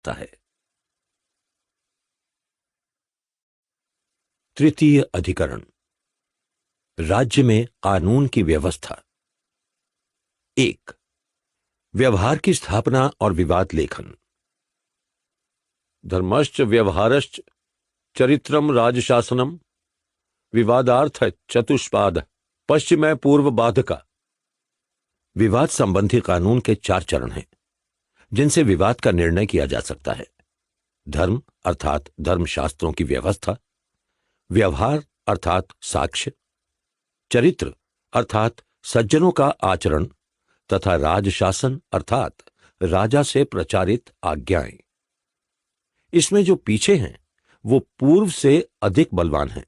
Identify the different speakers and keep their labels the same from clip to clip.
Speaker 1: सकता है। तृतीय अधिकरण, राज्य में कानून की व्यवस्था। 1. व्यवहार की स्थापना और विवाद लेखन। धर्मश्च व्यवहारश्च चरित्रम राजशासनम विवादार्थ चतुष्पाद पश्चिम पूर्व बाधका। विवाद संबंधी कानून के 4 चरण हैं जिनसे विवाद का निर्णय किया जा सकता है। धर्म अर्थात धर्मशास्त्रों की व्यवस्था, व्यवहार अर्थात साक्ष्य, चरित्र अर्थात सज्जनों का आचरण तथा राजशासन अर्थात राजा से प्रचारित आज्ञाएं। इसमें जो पीछे हैं वो पूर्व से अधिक बलवान हैं।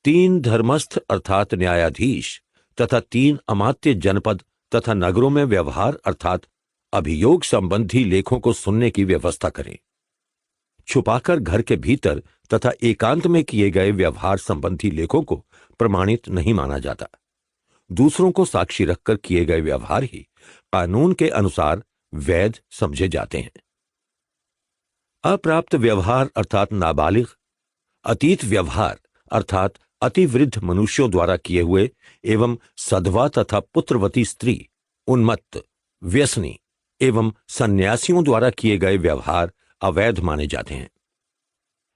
Speaker 1: 3 धर्मस्थ अर्थात न्यायाधीश तथा 3 अमात्य जनपद तथा नगरों में व्यवहार अर्थात अभियोग संबंधी लेखों को सुनने की व्यवस्था करें। छुपाकर घर के भीतर तथा एकांत में किए गए व्यवहार संबंधी लेखों को प्रमाणित नहीं माना जाता। दूसरों को साक्षी रखकर किए गए व्यवहार ही कानून के अनुसार वैध समझे जाते हैं। अप्राप्त व्यवहार अर्थात नाबालिग, अतीत व्यवहार अर्थात अतिवृद्ध मनुष्यों द्वारा किए हुए एवं सधवा तथा पुत्रवती स्त्री, उन्मत्त, व्यसनी एवं सन्यासियों द्वारा किए गए व्यवहार अवैध माने जाते हैं।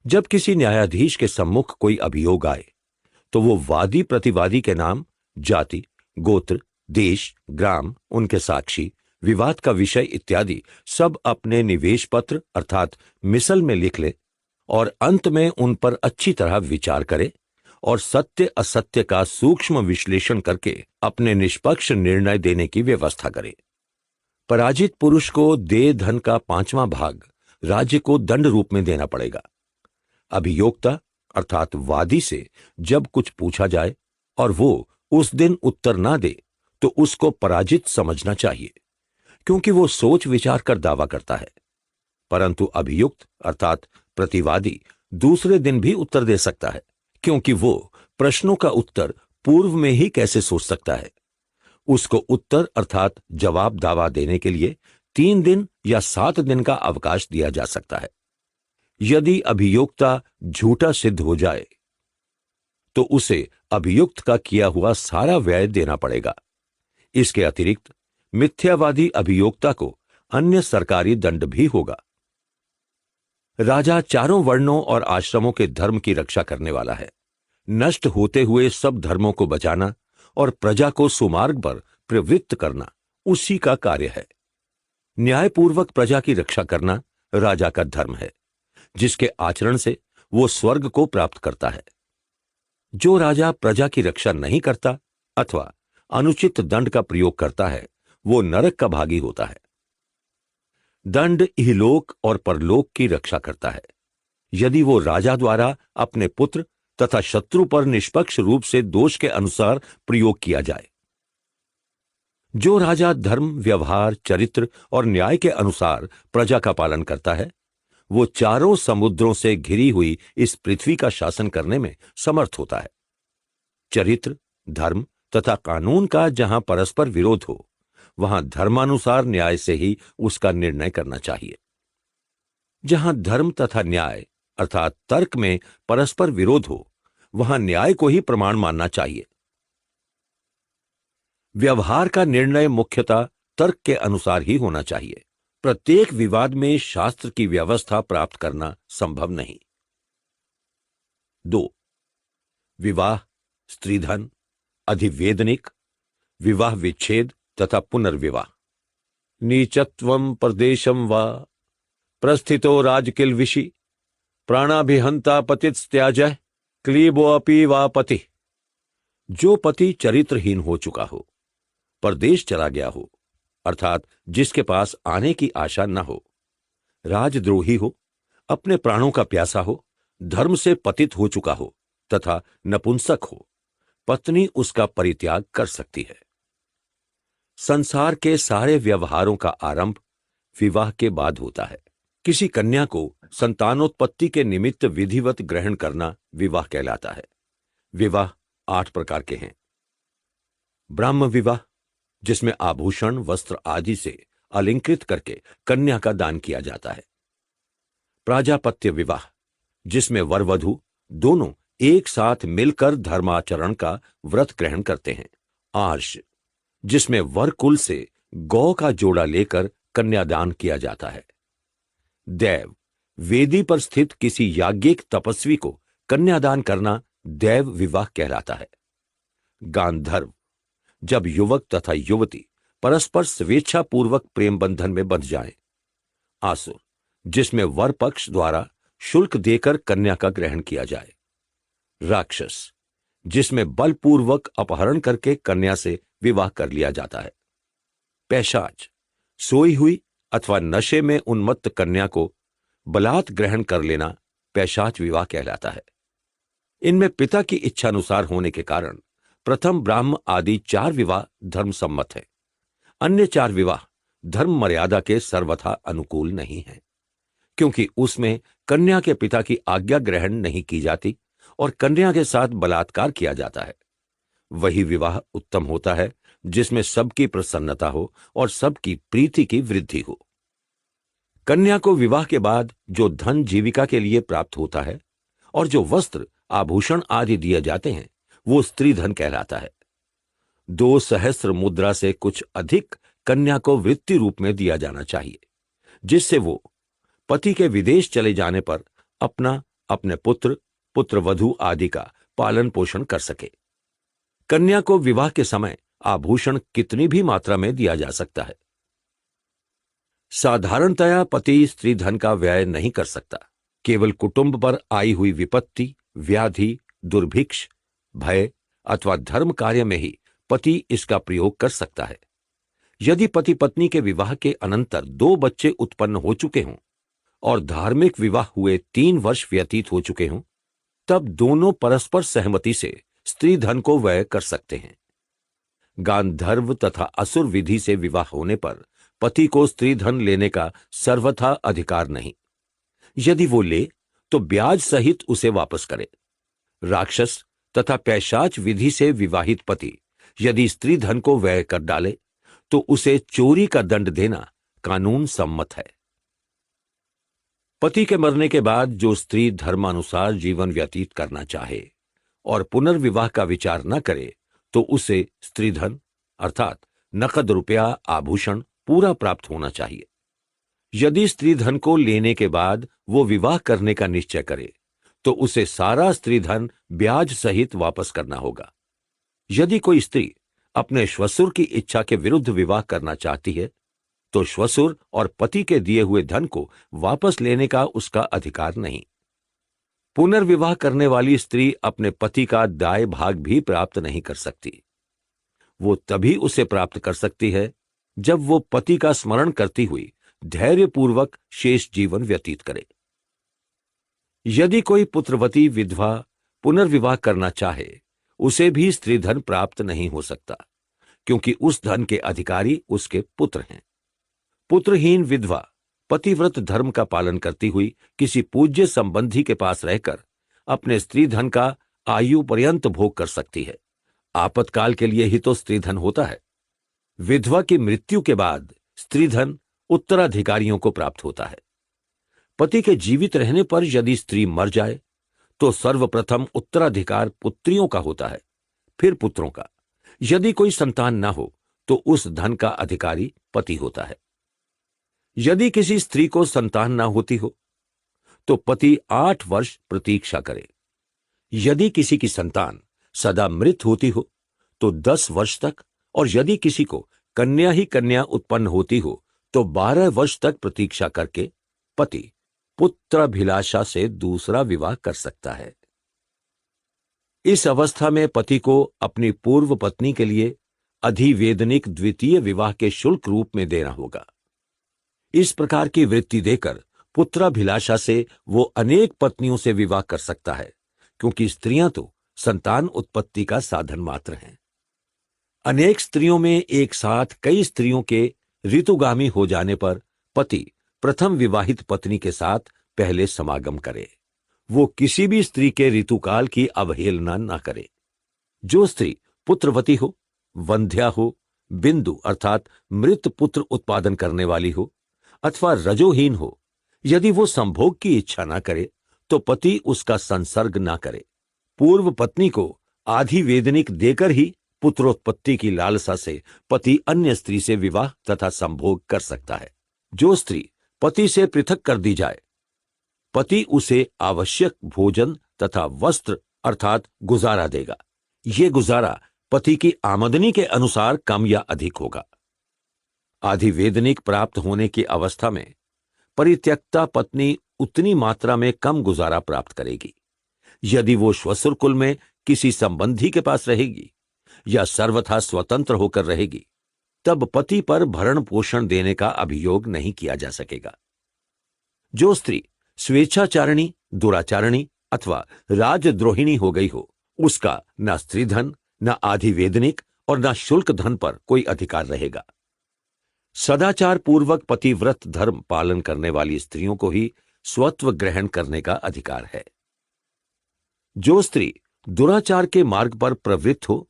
Speaker 1: जब किसी न्यायाधीश के सम्मुख कोई अभियोग आए तो वो वादी प्रतिवादी के नाम, जाति, गोत्र, देश, ग्राम, उनके साक्षी, विवाद का विषय इत्यादि सब अपने निवेश पत्र अर्थात मिसल में लिख ले और अंत में उन पर अच्छी तरह विचार करे और सत्य असत्य का सूक्ष्म विश्लेषण करके अपने निष्पक्ष निर्णय देने की व्यवस्था करे। पराजित पुरुष को देय धन का 5वां भाग राज्य को दंड रूप में देना पड़ेगा। अभियोक्ता अर्थात वादी से जब कुछ पूछा जाए और वो उस दिन उत्तर ना दे तो उसको पराजित समझना चाहिए, क्योंकि वो सोच विचार कर दावा करता है। परंतु अभियुक्त अर्थात प्रतिवादी दूसरे दिन भी उत्तर दे सकता है, क्योंकि वो प्रश्नों का उत्तर पूर्व में ही कैसे सोच सकता है। उसको उत्तर अर्थात जवाब दावा देने के लिए 3 दिन या 7 दिन का अवकाश दिया जा सकता है। यदि अभियोक्ता झूठा सिद्ध हो जाए तो उसे अभियुक्त का किया हुआ सारा व्यय देना पड़ेगा। इसके अतिरिक्त मिथ्यावादी अभियोक्ता को अन्य सरकारी दंड भी होगा। राजा चारों वर्णों और आश्रमों के धर्म की रक्षा करने वाला है। नष्ट होते हुए सब धर्मों को बचाना और प्रजा को सुमार्ग पर प्रवृत्त करना उसी का कार्य है। न्यायपूर्वक प्रजा की रक्षा करना राजा का धर्म है, जिसके आचरण से वो स्वर्ग को प्राप्त करता है। जो राजा प्रजा की रक्षा नहीं करता अथवा अनुचित दंड का प्रयोग करता है वो नरक का भागी होता है। दंड इहलोक और परलोक की रक्षा करता है। यदि वो राजा द्वारा अपने पुत्र तथा शत्रु पर निष्पक्ष रूप से दोष के अनुसार प्रयोग किया जाए। जो राजा धर्म, व्यवहार, चरित्र और न्याय के अनुसार प्रजा का पालन करता है वो चारों समुद्रों से घिरी हुई इस पृथ्वी का शासन करने में समर्थ होता है। चरित्र, धर्म तथा कानून का जहां परस्पर विरोध हो वहां धर्मानुसार न्याय से ही उसका निर्णय करना चाहिए। जहां धर्म तथा न्याय अर्थात तर्क में परस्पर विरोध हो वहां न्याय को ही प्रमाण मानना चाहिए। व्यवहार का निर्णय मुख्यतः तर्क के अनुसार ही होना चाहिए। प्रत्येक विवाद में शास्त्र की व्यवस्था प्राप्त करना संभव नहीं। 2. विवाह, स्त्रीधन, अधिवेदनिक, विवाह विच्छेद तथा पुनर्विवाह। नीचत्वं प्रदेशम वा प्रस्थितो राजकिल्विषि प्राणाभिहंता पतित्याजः क्लीबोऽपि वा पति। जो पति चरित्रहीन हो चुका हो, परदेश चला गया हो अर्थात जिसके पास आने की आशा न हो, राजद्रोही हो, अपने प्राणों का प्यासा हो, धर्म से पतित हो चुका हो तथा नपुंसक हो, पत्नी उसका परित्याग कर सकती है। संसार के सारे व्यवहारों का आरंभ विवाह के बाद होता है। किसी कन्या को संतानोत्पत्ति के निमित्त विधिवत ग्रहण करना विवाह कहलाता है। विवाह 8 प्रकार के हैं। ब्राह्म विवाह, जिसमें आभूषण, वस्त्र आदि से अलंकृत करके कन्या का दान किया जाता है। प्राजापत्य विवाह, जिसमें वर वधू दोनों एक साथ मिलकर धर्माचरण का व्रत ग्रहण करते हैं। आर्ष, जिसमें वर कुल से गौ का जोड़ा लेकर कन्यादान किया जाता है। दैव, वेदी पर स्थित किसी याज्ञिक तपस्वी को कन्यादान करना दैव विवाह कहलाता है। गांधर्व, जब युवक तथा युवती परस्पर स्वेच्छापूर्वक प्रेम बंधन में बंध जाएं। आसुर, जिसमें वर पक्ष द्वारा शुल्क देकर कन्या का ग्रहण किया जाए। राक्षस, जिसमें बलपूर्वक अपहरण करके कन्या से विवाह कर लिया जाता है। पैशाच, सोई हुई अथवा नशे में उन्मत्त कन्या को बलात् ग्रहण कर लेना पैशाच विवाह कहलाता है। इनमें पिता की इच्छानुसार होने के कारण प्रथम ब्राह्म आदि 4 विवाह धर्म सम्मत है। अन्य 4 विवाह धर्म मर्यादा के सर्वथा अनुकूल नहीं है, क्योंकि उसमें कन्या के पिता की आज्ञा ग्रहण नहीं की जाती और कन्या के साथ बलात्कार किया जाता है। वही विवाह उत्तम होता है जिसमें सबकी प्रसन्नता हो और सबकी प्रीति की वृद्धि हो। कन्या को विवाह के बाद जो धन जीविका के लिए प्राप्त होता है और जो वस्त्र आभूषण आदि दिए जाते हैं, वो स्त्री धन कहलाता है। 2 सहस्र मुद्रा से कुछ अधिक कन्या को वृत्ति रूप में दिया जाना चाहिए, जिससे वो पति के विदेश चले जाने पर अपना, अपने पुत्र, पुत्रवधू आदि का पालन पोषण कर सके। कन्या को विवाह के समय आभूषण कितनी भी मात्रा में दिया जा सकता है। साधारणतया पति स्त्री धन का व्यय नहीं कर सकता। केवल कुटुंब पर आई हुई विपत्ति, व्याधि, दुर्भिक्ष, भय अथवा धर्म कार्य में ही पति इसका प्रयोग कर सकता है। यदि पति पत्नी के विवाह के अनंतर 2 बच्चे उत्पन्न हो चुके हों और धार्मिक विवाह हुए 3 वर्ष व्यतीत हो चुके हों, तब दोनों परस्पर सहमति से स्त्री धन को व्यय कर सकते हैं। गांधर्व तथा असुर विधि से विवाह होने पर पति को स्त्री धन लेने का सर्वथा अधिकार नहीं। यदि वो ले तो ब्याज सहित उसे वापस करे। राक्षस तथा पैशाच विधि से विवाहित पति यदि स्त्री धन को व्यय कर डाले तो उसे चोरी का दंड देना कानून सम्मत है। पति के मरने के बाद जो स्त्री धर्मानुसार जीवन व्यतीत करना चाहे और पुनर्विवाह का विचार न करे, तो उसे स्त्रीधन अर्थात नकद रुपया, आभूषण पूरा प्राप्त होना चाहिए। यदि स्त्रीधन को लेने के बाद वो विवाह करने का निश्चय करे, तो उसे सारा स्त्रीधन ब्याज सहित वापस करना होगा। यदि कोई स्त्री अपने श्वसुर की इच्छा के विरुद्ध विवाह करना चाहती है, तो श्वसुर और पति के दिए हुए धन को वापस लेने का उसका अधिकार नहीं। पुनर्विवाह करने वाली स्त्री अपने पति का दाय भाग भी प्राप्त नहीं कर सकती। वो तभी उसे प्राप्त कर सकती है जब वो पति का स्मरण करती हुई धैर्यपूर्वक शेष जीवन व्यतीत करे। यदि कोई पुत्रवती विधवा पुनर्विवाह करना चाहे, उसे भी स्त्रीधन प्राप्त नहीं हो सकता, क्योंकि उस धन के अधिकारी उसके पुत्र हैं। पुत्रहीन विधवा पतिव्रत धर्म का पालन करती हुई किसी पूज्य संबंधी के पास रहकर अपने स्त्रीधन का आयु पर्यंत भोग कर सकती है। आपातकाल के लिए ही तो स्त्रीधन होता है। विधवा की मृत्यु के बाद स्त्रीधन उत्तराधिकारियों को प्राप्त होता है। पति के जीवित रहने पर यदि स्त्री मर जाए, तो सर्वप्रथम उत्तराधिकार पुत्रियों का होता है, फिर पुत्रों का। यदि कोई संतान न हो, तो उस धन का अधिकारी पति होता है। यदि किसी स्त्री को संतान न होती हो, तो पति 8 वर्ष प्रतीक्षा करे। यदि किसी की संतान सदा मृत होती हो, तो 10 वर्ष तक, और यदि किसी को कन्या ही कन्या उत्पन्न होती हो, तो 12 वर्ष तक प्रतीक्षा करके पति पुत्राभिलाषा से दूसरा विवाह कर सकता है। इस अवस्था में पति को अपनी पूर्व पत्नी के लिए अधिवेदनिक द्वितीय विवाह के शुल्क रूप में देना होगा। इस प्रकार की वृत्ति देकर पुत्राभिलाषा से वो अनेक पत्नियों से विवाह कर सकता है, क्योंकि स्त्रियां तो संतान उत्पत्ति का साधन मात्र हैं। अनेक स्त्रियों में एक साथ कई स्त्रियों के ऋतुगामी हो जाने पर पति प्रथम विवाहित पत्नी के साथ पहले समागम करे। वो किसी भी स्त्री के ऋतुकाल की अवहेलना न करे। जो स्त्री पुत्रवती हो, वंध्या हो बिंदु अर्थात मृत पुत्र उत्पादन करने वाली हो अथवा रजोहीन हो, यदि वो संभोग की इच्छा ना करे तो पति उसका संसर्ग ना करे। पूर्व पत्नी को आधि वेदनिक देकर ही पुत्रोत्पत्ति की लालसा से पति अन्य स्त्री से विवाह तथा संभोग कर सकता है। जो स्त्री पति से पृथक कर दी जाए, पति उसे आवश्यक भोजन तथा वस्त्र अर्थात गुजारा देगा। ये गुजारा पति की आमदनी के अनुसार कम या अधिक होगा। आधिवेदनिक प्राप्त होने की अवस्था में परित्यक्ता पत्नी उतनी मात्रा में कम गुजारा प्राप्त करेगी। यदि वो श्वसुर कुल में किसी संबंधी के पास रहेगी या सर्वथा स्वतंत्र होकर रहेगी, तब पति पर भरण पोषण देने का अभियोग नहीं किया जा सकेगा। जो स्त्री स्वेच्छाचारिणी, दुराचारिणी अथवा राजद्रोहिणी हो गई हो, उसका न स्त्रीधन, न आधिवेदनिक और न शुल्क धन पर कोई अधिकार रहेगा। सदाचार पूर्वक पतिव्रत धर्म पालन करने वाली स्त्रियों को ही स्वत्व ग्रहण करने का अधिकार है। जो स्त्री दुराचार के मार्ग पर प्रवृत्त हो,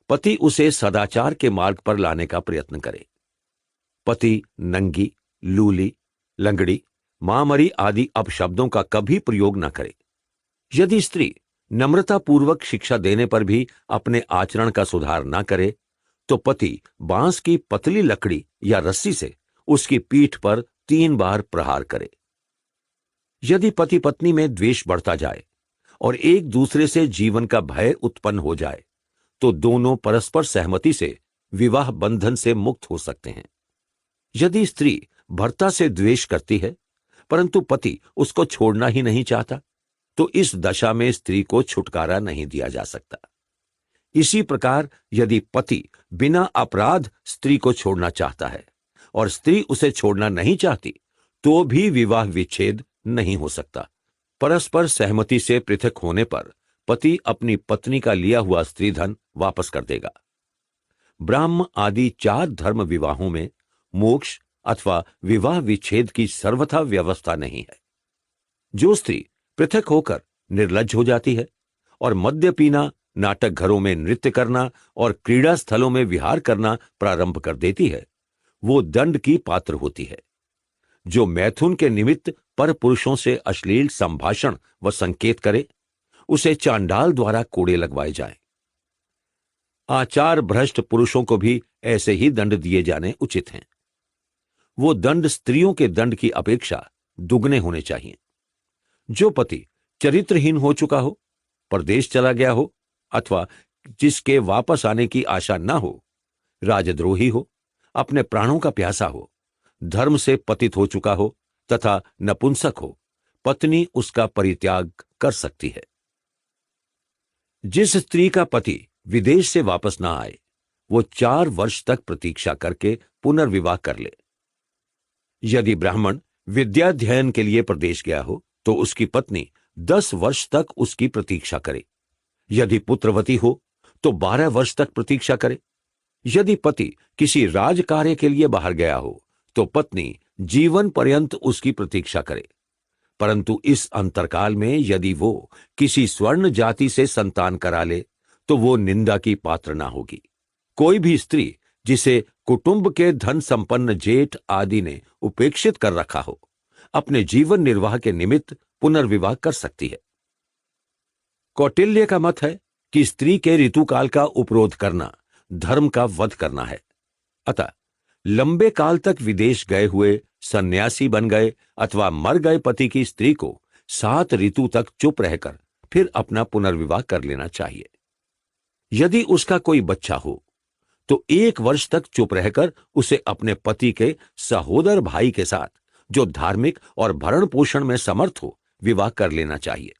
Speaker 1: पति उसे सदाचार के मार्ग पर लाने का प्रयत्न करे। पति नंगी, लूली, लंगड़ी, मामरी आदि अपशब्दों का कभी प्रयोग न करे। यदि स्त्री नम्रतापूर्वक शिक्षा देने पर भी अपने आचरण का सुधार न करे, तो पति बांस की पतली लकड़ी या रस्सी से उसकी पीठ पर 3 बार प्रहार करे। यदि पति पत्नी में द्वेष बढ़ता जाए और एक दूसरे से जीवन का भय उत्पन्न हो जाए, तो दोनों परस्पर सहमति से विवाह बंधन से मुक्त हो सकते हैं। यदि स्त्री भर्ता से द्वेष करती है परंतु पति उसको छोड़ना ही नहीं चाहता, तो इस दशा में स्त्री को छुटकारा नहीं दिया जा सकता। इसी प्रकार यदि पति बिना अपराध स्त्री को छोड़ना चाहता है और स्त्री उसे छोड़ना नहीं चाहती, तो भी विवाह विच्छेद नहीं हो सकता। परस्पर सहमति से पृथक होने पर पति अपनी पत्नी का लिया हुआ स्त्रीधन वापस कर देगा। ब्राह्म आदि 4 धर्म विवाहों में मोक्ष अथवा विवाह विच्छेद की सर्वथा व्यवस्था नहीं है। जो स्त्री पृथक होकर निर्लज्ज हो जाती है और मद्य पीना, नाटक घरों में नृत्य करना और क्रीड़ा स्थलों में विहार करना प्रारंभ कर देती है, वो दंड की पात्र होती है। जो मैथुन के निमित्त पर पुरुषों से अश्लील संभाषण व संकेत करे, उसे चांडाल द्वारा कोड़े लगवाए जाएं। आचार भ्रष्ट पुरुषों को भी ऐसे ही दंड दिए जाने उचित हैं। वो दंड स्त्रियों के दंड की अपेक्षा दुगने होने चाहिए। जो पति चरित्रहीन हो चुका हो, परदेश चला गया हो अथवा जिसके वापस आने की आशा न हो, राजद्रोही हो, अपने प्राणों का प्यासा हो, धर्म से पतित हो चुका हो तथा नपुंसक हो, पत्नी उसका परित्याग कर सकती है। जिस स्त्री का पति विदेश से वापस ना आए, वो 4 वर्ष तक प्रतीक्षा करके पुनर्विवाह कर ले। यदि ब्राह्मण विद्याध्ययन के लिए प्रदेश गया हो, तो उसकी पत्नी 10 वर्ष तक उसकी प्रतीक्षा करे। यदि पुत्रवती हो तो 12 वर्ष तक प्रतीक्षा करे। यदि पति किसी राजकार्य के लिए बाहर गया हो, तो पत्नी जीवन पर्यंत उसकी प्रतीक्षा करे। परंतु इस अंतरकाल में यदि वो किसी स्वर्ण जाति से संतान करा ले, तो वो निंदा की पात्र ना होगी। कोई भी स्त्री जिसे कुटुंब के धन संपन्न जेठ आदि ने उपेक्षित कर रखा हो, अपने जीवन निर्वाह के निमित्त पुनर्विवाह कर सकती है। कौटिल्य का मत है कि स्त्री के ऋतुकाल का उपरोध करना धर्म का वध करना है। अतः लंबे काल तक विदेश गए हुए, सन्यासी बन गए अथवा मर गए पति की स्त्री को 7 ऋतु तक चुप रहकर फिर अपना पुनर्विवाह कर लेना चाहिए। यदि उसका कोई बच्चा हो तो 1 वर्ष तक चुप रहकर उसे अपने पति के सहोदर भाई के साथ, जो धार्मिक और भरण पोषण में समर्थ हो, विवाह कर लेना चाहिए।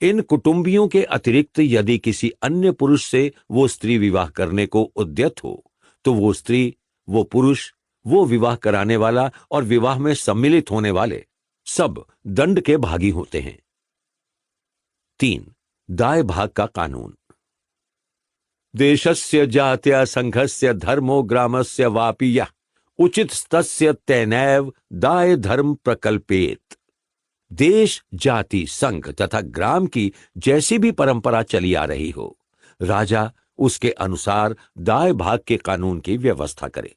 Speaker 1: इन कुटुंबियों के अतिरिक्त यदि किसी अन्य पुरुष से वो स्त्री विवाह करने को उद्यत हो, तो वो स्त्री, वो पुरुष, वो विवाह कराने वाला और विवाह में सम्मिलित होने वाले सब दंड के भागी होते हैं। 3. दाय भाग का कानून। देशस्य जात्या संघस्य धर्मो ग्रामस्य वापि यः उचितस्तस्य तेनैव दाय धर्म प्रकल्पेत। देश, जाति, संघ तथा ग्राम की जैसी भी परंपरा चली आ रही हो, राजा उसके अनुसार दाय भाग के कानून की व्यवस्था करे।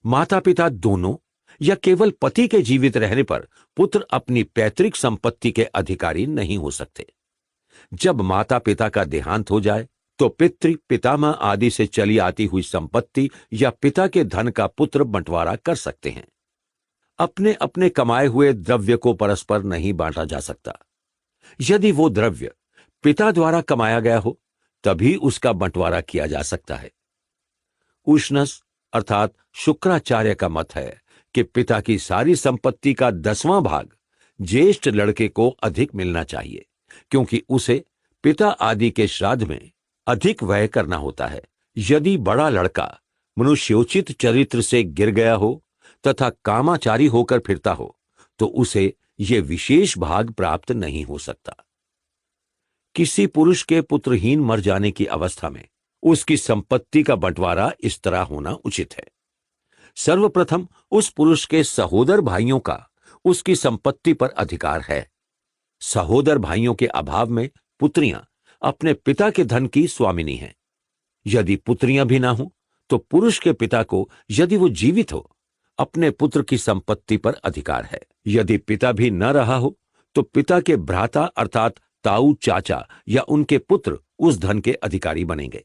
Speaker 1: माता पिता दोनों या केवल पति के जीवित रहने पर पुत्र अपनी पैतृक संपत्ति के अधिकारी नहीं हो सकते। जब माता पिता का देहांत हो जाए तो पितृ पितामह आदि से चली आती हुई संपत्ति या पिता के धन का पुत्र बंटवारा कर सकते हैं। अपने अपने कमाए हुए द्रव्य को परस्पर नहीं बांटा जा सकता। यदि वो द्रव्य पिता द्वारा कमाया गया हो तभी उसका बंटवारा किया जा सकता है। उष्णस अर्थात शुक्राचार्य का मत है कि पिता की सारी संपत्ति का 10वां भाग ज्येष्ठ लड़के को अधिक मिलना चाहिए, क्योंकि उसे पिता आदि के श्राद्ध में अधिक व्यय करना होता है। यदि बड़ा लड़का मनुष्योचित चरित्र से गिर गया हो तथा कामाचारी होकर फिरता हो तो उसे ये विशेष भाग प्राप्त नहीं हो सकता। किसी पुरुष के पुत्रहीन मर जाने की अवस्था में उसकी संपत्ति का बंटवारा इस तरह होना उचित है। सर्वप्रथम उस पुरुष के सहोदर भाइयों का उसकी संपत्ति पर अधिकार है। सहोदर भाइयों के अभाव में पुत्रियां अपने पिता के धन की स्वामिनी हैं। यदि पुत्रियां भी ना हो तो पुरुष के पिता को, यदि वो जीवित हो, अपने पुत्र की संपत्ति पर अधिकार है। यदि पिता भी न रहा हो तो पिता के भ्राता अर्थात ताऊ चाचा या उनके पुत्र उस धन के अधिकारी बनेंगे।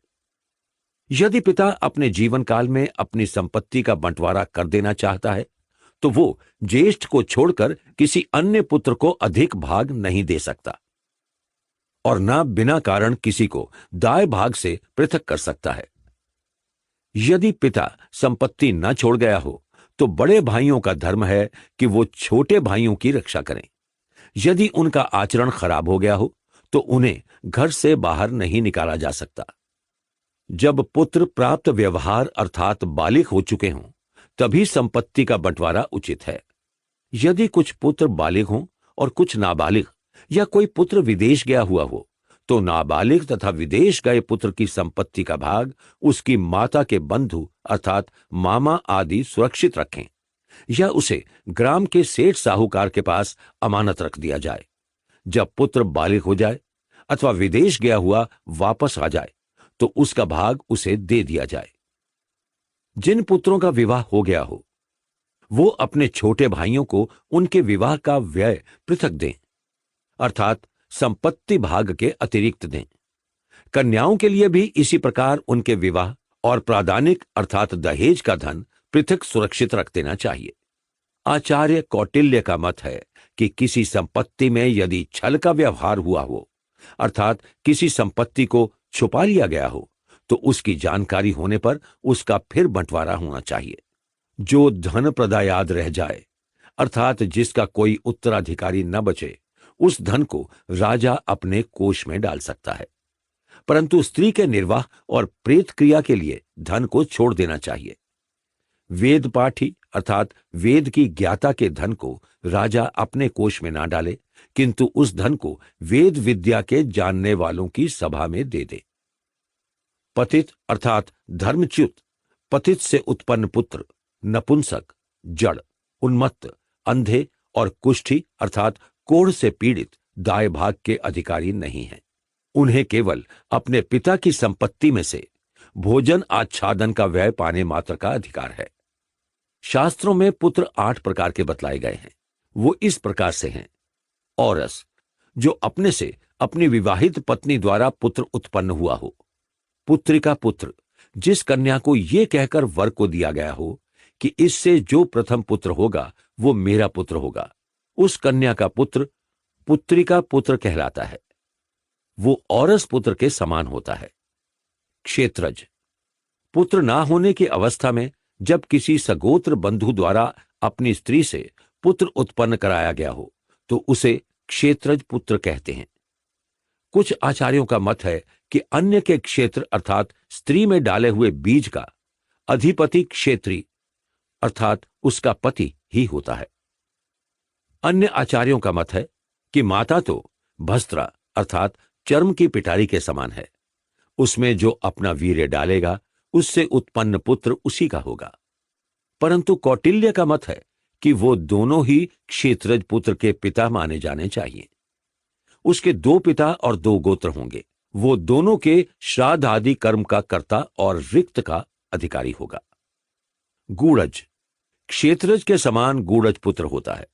Speaker 1: यदि पिता अपने जीवन काल में अपनी संपत्ति का बंटवारा कर देना चाहता है तो वो ज्येष्ठ को छोड़कर किसी अन्य पुत्र को अधिक भाग नहीं दे सकता और न बिना कारण किसी को दाय भाग से पृथक कर सकता है। यदि पिता संपत्ति न छोड़ गया हो तो बड़े भाइयों का धर्म है कि वो छोटे भाइयों की रक्षा करें। यदि उनका आचरण खराब हो गया हो तो उन्हें घर से बाहर नहीं निकाला जा सकता। जब पुत्र प्राप्त व्यवहार अर्थात बालिग हो चुके हों तभी संपत्ति का बंटवारा उचित है। यदि कुछ पुत्र बालिग हों और कुछ नाबालिग या कोई पुत्र विदेश गया हुआ हो तो नाबालिग तथा विदेश गए पुत्र की संपत्ति का भाग उसकी माता के बंधु अर्थात मामा आदि सुरक्षित रखें या उसे ग्राम के सेठ साहूकार के पास अमानत रख दिया जाए। जब पुत्र बालिग हो जाए अथवा विदेश गया हुआ वापस आ जाए तो उसका भाग उसे दे दिया जाए। जिन पुत्रों का विवाह हो गया हो वो अपने छोटे भाइयों को उनके विवाह का व्यय पृथक दें अर्थात संपत्ति भाग के अतिरिक्त दें। कन्याओं के लिए भी इसी प्रकार उनके विवाह और प्रादानिक अर्थात दहेज का धन पृथक सुरक्षित रख देना चाहिए। आचार्य कौटिल्य का मत है कि किसी संपत्ति में यदि छल का व्यवहार हुआ हो अर्थात किसी संपत्ति को छुपा लिया गया हो तो उसकी जानकारी होने पर उसका फिर बंटवारा होना चाहिए। जो धन प्रदायाद रह जाए अर्थात जिसका कोई उत्तराधिकारी न बचे उस धन को राजा अपने कोष में डाल सकता है, परंतु स्त्री के निर्वाह और प्रेत क्रिया के लिए धन को छोड़ देना चाहिए। वेद पाठी अर्थात वेद की ज्ञाता के धन को राजा अपने कोष में ना डाले, किंतु उस धन को वेद विद्या के जानने वालों की सभा में दे दे। पतित अर्थात धर्मच्युत, पतित से उत्पन्न पुत्र नपुंसक, जड़, उन्मत्त, अंधे और कुष्ठी अर्थात कोढ़ से पीड़ित दाय भाग के अधिकारी नहीं हैं। उन्हें केवल अपने पिता की संपत्ति में से भोजन आच्छादन का व्यय पाने मात्र का अधिकार है। शास्त्रों में पुत्र 8 प्रकार के बतलाए गए हैं। वो इस प्रकार से हैं: औरस, जो अपने से अपनी विवाहित पत्नी द्वारा पुत्र उत्पन्न हुआ हो। पुत्रिका पुत्र, जिस कन्या को यह कहकर वर को दिया गया हो कि इससे जो प्रथम पुत्र होगा वो मेरा पुत्र होगा, उस कन्या का पुत्र पुत्रिका पुत्र कहलाता है। वो औरस पुत्र के समान होता है। क्षेत्रज, पुत्र ना होने की अवस्था में जब किसी सगोत्र बंधु द्वारा अपनी स्त्री से पुत्र उत्पन्न कराया गया हो तो उसे क्षेत्रज पुत्र कहते हैं। कुछ आचार्यों का मत है कि अन्य के क्षेत्र अर्थात स्त्री में डाले हुए बीज का अधिपति क्षेत्री अर्थात उसका पति ही होता है। अन्य आचार्यों का मत है कि माता तो भस्त्रा अर्थात चर्म की पिटारी के समान है, उसमें जो अपना वीर्य डालेगा उससे उत्पन्न पुत्र उसी का होगा। परंतु कौटिल्य का मत है कि वो दोनों ही क्षेत्रज पुत्र के पिता माने जाने चाहिए। उसके 2 पिता और 2 गोत्र होंगे वो दोनों के श्राद्ध आदि कर्म का कर्ता और रिक्त का अधिकारी होगा। गूढ़ज क्षेत्रज के समान गूढ़ज पुत्र होता है,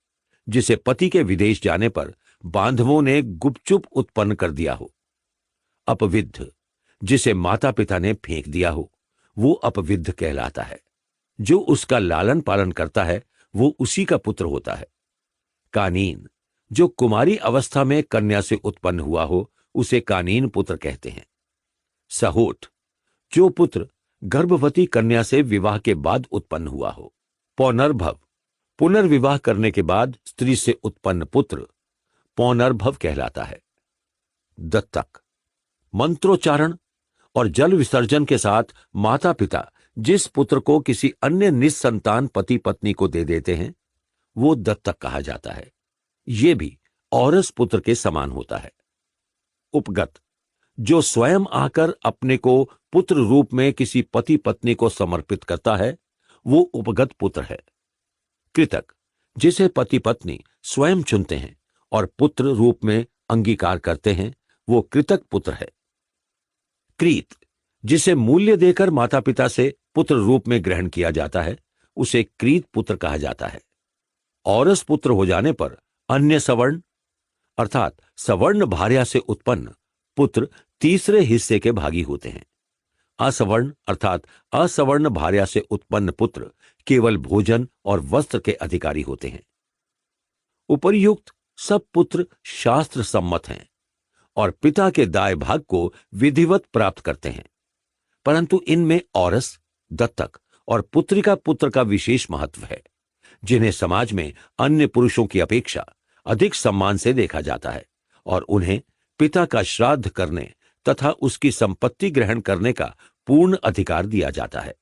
Speaker 1: जिसे पति के विदेश जाने पर बांधवों ने गुपचुप उत्पन्न कर दिया हो। अपविद्ध जिसे माता पिता ने फेंक दिया हो, वो अपविद्ध कहलाता है। जो उसका लालन पालन करता है वो उसी का पुत्र होता है। कानीन जो कुमारी अवस्था में कन्या से उत्पन्न हुआ हो, उसे कानीन पुत्र कहते हैं। सहोट जो पुत्र गर्भवती कन्या से विवाह के बाद उत्पन्न हुआ हो। पौनर्भव पुनर्विवाह करने के बाद स्त्री से उत्पन्न पुत्र पौनर्भव कहलाता है। दत्तक मंत्रोच्चारण और जल विसर्जन के साथ माता पिता जिस पुत्र को किसी अन्य निस्संतान पति पत्नी को दे देते हैं, वो दत्तक कहा जाता है। ये भी औरस पुत्र के समान होता है। उपगत जो स्वयं आकर अपने को पुत्र रूप में किसी पति पत्नी को समर्पित करता है, वो उपगत पुत्र है। कृतक जिसे पति पत्नी स्वयं चुनते हैं और पुत्र रूप में अंगीकार करते हैं, वो कृतक पुत्र है। क्रीत जिसे मूल्य देकर माता पिता से पुत्र रूप में ग्रहण किया जाता है, उसे क्रीत पुत्र कहा जाता है। औरस पुत्र हो जाने पर अन्य सवर्ण अर्थात सवर्ण भार्या से उत्पन्न पुत्र तीसरे हिस्से के भागी होते हैं। असवर्ण अर्थात असवर्ण भार्या से उत्पन्न पुत्र केवल भोजन और वस्त्र के अधिकारी होते हैं। उपर्युक्त सब पुत्र शास्त्र सम्मत हैं और पिता के दाय भाग को विधिवत प्राप्त करते हैं, परंतु इनमें औरस, दत्तक और पुत्रिका पुत्र का विशेष महत्व है, जिन्हें समाज में अन्य पुरुषों की अपेक्षा अधिक सम्मान से देखा जाता है और उन्हें पिता का श्राद्ध करने तथा उसकी संपत्ति ग्रहण करने का पूर्ण अधिकार दिया जाता है।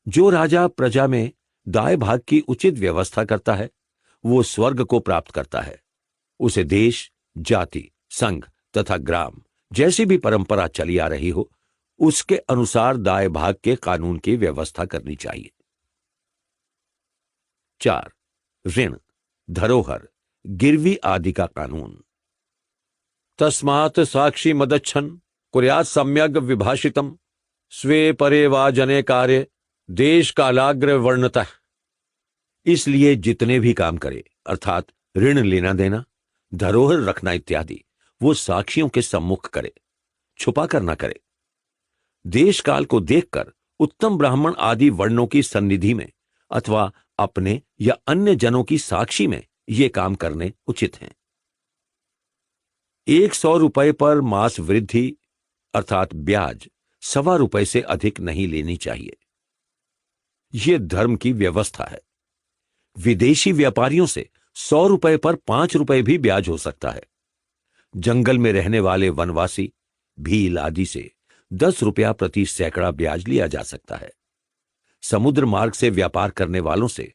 Speaker 1: जो राजा प्रजा में दाय भाग की उचित व्यवस्था करता है, वो स्वर्ग को प्राप्त करता है। उसे देश, जाति, संघ तथा ग्राम जैसी भी परंपरा चली आ रही हो, उसके अनुसार दाय भाग के कानून की व्यवस्था करनी चाहिए। 4. ऋण, धरोहर, गिरवी आदि का कानून। तस्मात् साक्षी मदच्छन कुर्यात् सम्यग् विभाषितम स्वे परे वा जने कार्य देश कालाग्र वर्णतः। इसलिए जितने भी काम करे अर्थात ऋण लेना देना, धरोहर रखना इत्यादि, वो साक्षियों के सम्मुख करे, छुपा कर ना करे। देश काल को देखकर उत्तम ब्राह्मण आदि वर्णों की सन्निधि में अथवा अपने या अन्य जनों की साक्षी में ये काम करने उचित हैं। 100 रुपए पर मास वृद्धि अर्थात ब्याज 1.25 रुपए से अधिक नहीं लेनी चाहिए। यह धर्म की व्यवस्था है। विदेशी व्यापारियों से 100 रुपए पर 5 रुपए भी ब्याज हो सकता है। जंगल में रहने वाले वनवासी, भील आदि से 10 रुपया प्रति सैकड़ा ब्याज लिया जा सकता है। समुद्र मार्ग से व्यापार करने वालों से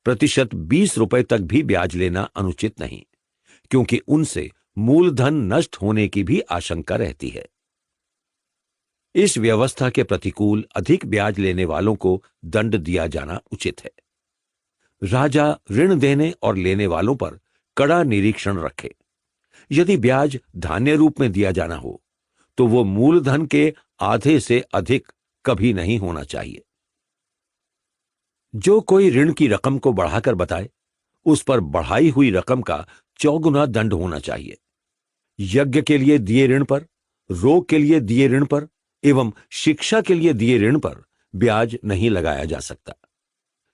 Speaker 1: प्रतिशत 20 रुपए तक भी ब्याज लेना अनुचित नहीं, क्योंकि उनसे मूलधन नष्ट होने की भी आशंका रहती है। इस व्यवस्था के प्रतिकूल अधिक ब्याज लेने वालों को दंड दिया जाना उचित है। राजा ऋण देने और लेने वालों पर कड़ा निरीक्षण रखे। यदि ब्याज धान्य रूप में दिया जाना हो तो वो मूलधन के आधे से अधिक कभी नहीं होना चाहिए। जो कोई ऋण की रकम को बढ़ाकर बताए, उस पर बढ़ाई हुई रकम का 4 गुना दंड होना चाहिए। यज्ञ के लिए दिए ऋण पर, रोग के लिए दिए ऋण पर एवं शिक्षा के लिए दिए ऋण पर ब्याज नहीं लगाया जा सकता।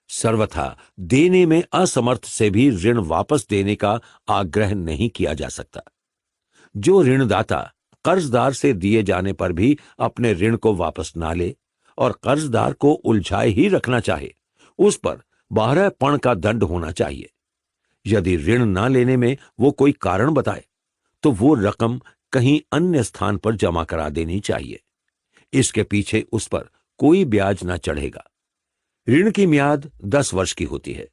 Speaker 1: सर्वथा देने में असमर्थ से भी ऋण वापस देने का आग्रह नहीं किया जा सकता। जो ऋणदाता कर्जदार से दिए जाने पर भी अपने ऋण को वापस ना ले और कर्जदार को उलझाए ही रखना चाहे, उस पर 12 पण का दंड होना चाहिए। यदि ऋण ना लेने में वो कोई कारण बताए तो वो रकम कहीं अन्य स्थान पर जमा करा देनी चाहिए। इसके पीछे उस पर कोई ब्याज ना चढ़ेगा। ऋण की म्याद 10 वर्ष की होती है।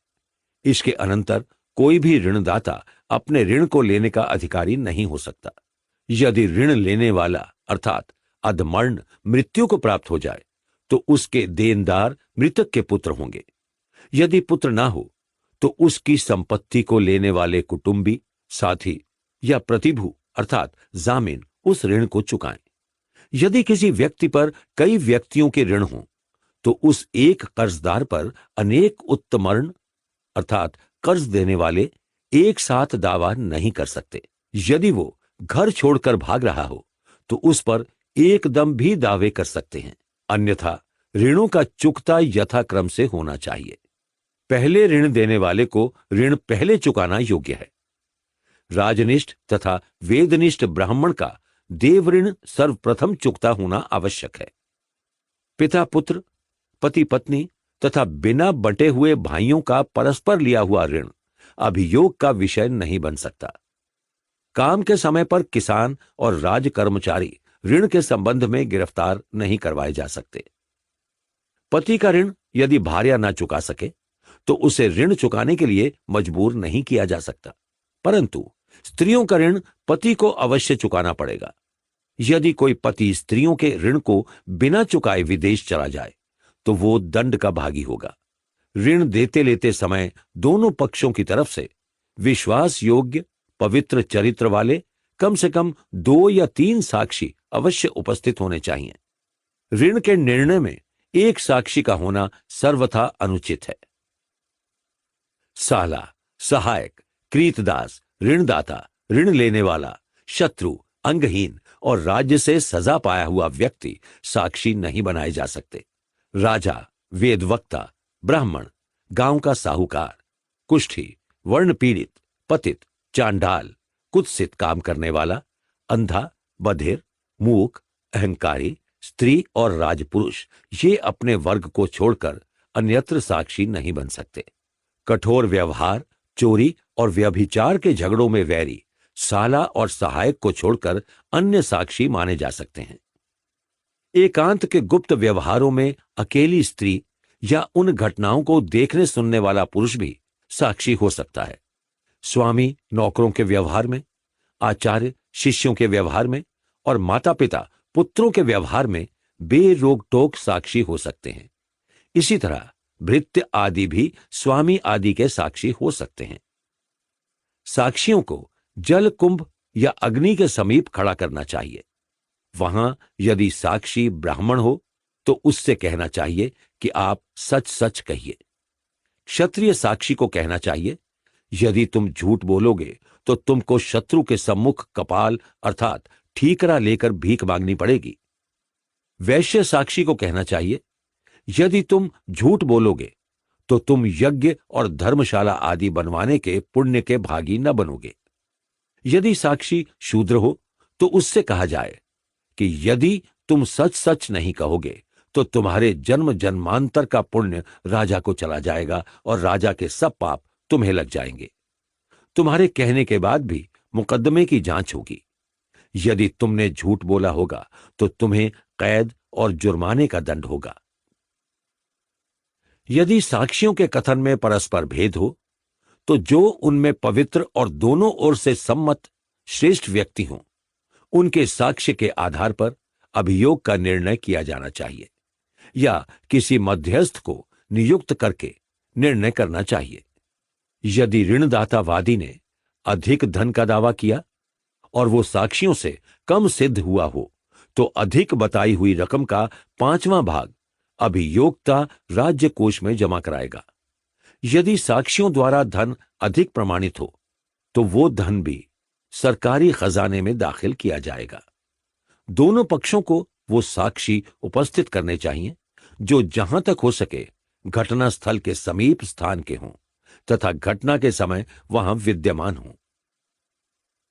Speaker 1: इसके अनंतर कोई भी ऋणदाता अपने ऋण को लेने का अधिकारी नहीं हो सकता। यदि ऋण लेने वाला अर्थात अधमर्ण मृत्यु को प्राप्त हो जाए तो उसके देनदार मृतक के पुत्र होंगे। यदि पुत्र ना हो तो उसकी संपत्ति को लेने वाले कुटुंबी, साथी या प्रतिभू अर्थात जामीन उस ऋण को चुकाएं। यदि किसी व्यक्ति पर कई व्यक्तियों के ऋण हों, तो उस एक कर्जदार पर अनेक उत्तमर्ण अर्थात कर्ज देने वाले एक साथ दावा नहीं कर सकते। यदि वो घर छोड़कर भाग रहा हो, तो उस पर एकदम भी दावे कर सकते हैं। अन्यथा ऋणों का चुकता यथाक्रम से होना चाहिए। पहले ऋण देने वाले को ऋण पहले चुकाना योग्य है। राजनिष्ठ तथा वेदनिष्ठ ब्राह्मण का देव ऋण सर्वप्रथम चुकता होना आवश्यक है। पिता पुत्र, पति पत्नी तथा बिना बंटे हुए भाइयों का परस्पर लिया हुआ ऋण अभियोग का विषय नहीं बन सकता। काम के समय पर किसान और राज कर्मचारी ऋण के संबंध में गिरफ्तार नहीं करवाए जा सकते। पति का ऋण यदि भार्या ना चुका सके, तो उसे ऋण चुकाने के लिए मजबूर नहीं किया जा सकता, परंतु स्त्रियों का ऋण पति को अवश्य चुकाना पड़ेगा। यदि कोई पति स्त्रियों के ऋण को बिना चुकाए विदेश चला जाए, तो वो दंड का भागी होगा। ऋण देते लेते समय दोनों पक्षों की तरफ से विश्वास योग्य पवित्र चरित्र वाले कम से कम 2 या 3 साक्षी अवश्य उपस्थित होने चाहिए। ऋण के निर्णय में एक साक्षी का होना सर्वथा अनुचित है। साला, सहायक, क्रीतदास, ऋणदाता, ऋण लेने वाला, शत्रु, अंगहीन और राज्य से सजा पाया हुआ व्यक्ति साक्षी नहीं बनाए जा सकते। राजा, वेदवक्ता, ब्राह्मण, गांव का साहूकार, कुष्ठी, वर्ण पीड़ित, पतित, चांडाल, कुत्सित काम करने वाला, अंधा, बधिर, मूक, अहंकारी, स्त्री और राजपुरुष ये अपने वर्ग को छोड़कर अन्यत्र साक्षी नहीं बन सकते। कठोर व्यवहार, चोरी और व्यभिचार के झगड़ों में वैरी, साला और सहायक को छोड़कर अन्य साक्षी माने जा सकते हैं। एकांत के गुप्त व्यवहारों में अकेली स्त्री या उन घटनाओं को देखने सुनने वाला पुरुष भी साक्षी हो सकता है। स्वामी नौकरों के व्यवहार में, आचार्य शिष्यों के व्यवहार में और माता पिता पुत्रों के व्यवहार में बेरोक टोक साक्षी हो सकते हैं। इसी तरह भृत्य आदि भी स्वामी आदि के साक्षी हो सकते हैं। साक्षियों को जल कुंभ या अग्नि के समीप खड़ा करना चाहिए। वहां यदि साक्षी ब्राह्मण हो, तो उससे कहना चाहिए कि आप सच सच कहिए। क्षत्रिय साक्षी को कहना चाहिए, यदि तुम झूठ बोलोगे तो तुमको शत्रु के सम्मुख कपाल अर्थात ठीकरा लेकर भीख मांगनी पड़ेगी। वैश्य साक्षी को कहना चाहिए, यदि तुम झूठ बोलोगे तो तुम यज्ञ और धर्मशाला आदि बनवाने के पुण्य के भागी न बनोगे। यदि साक्षी शूद्र हो, तो उससे कहा जाए कि यदि तुम सच सच नहीं कहोगे तो तुम्हारे जन्म जन्मांतर का पुण्य राजा को चला जाएगा और राजा के सब पाप तुम्हें लग जाएंगे। तुम्हारे कहने के बाद भी मुकदमे की जांच होगी। यदि तुमने झूठ बोला होगा तो तुम्हें कैद और जुर्माने का दंड होगा। यदि साक्षियों के कथन में परस्पर भेद हो, तो जो उनमें पवित्र और दोनों ओर से सम्मत श्रेष्ठ व्यक्ति हों, उनके साक्ष्य के आधार पर अभियोग का निर्णय किया जाना चाहिए या किसी मध्यस्थ को नियुक्त करके निर्णय करना चाहिए। यदि ऋणदातावादी ने अधिक धन का दावा किया और वो साक्षियों से कम सिद्ध हुआ हो, तो अधिक बताई हुई रकम का 5वां भाग अभियोक्ता राज्य कोष में जमा कराएगा। यदि साक्षियों द्वारा धन अधिक प्रमाणित हो, तो वो धन भी सरकारी खजाने में दाखिल किया जाएगा। दोनों पक्षों को वो साक्षी उपस्थित करने चाहिए जो जहां तक हो सके घटना स्थल के समीप स्थान के हों तथा घटना के समय वहां विद्यमान हों।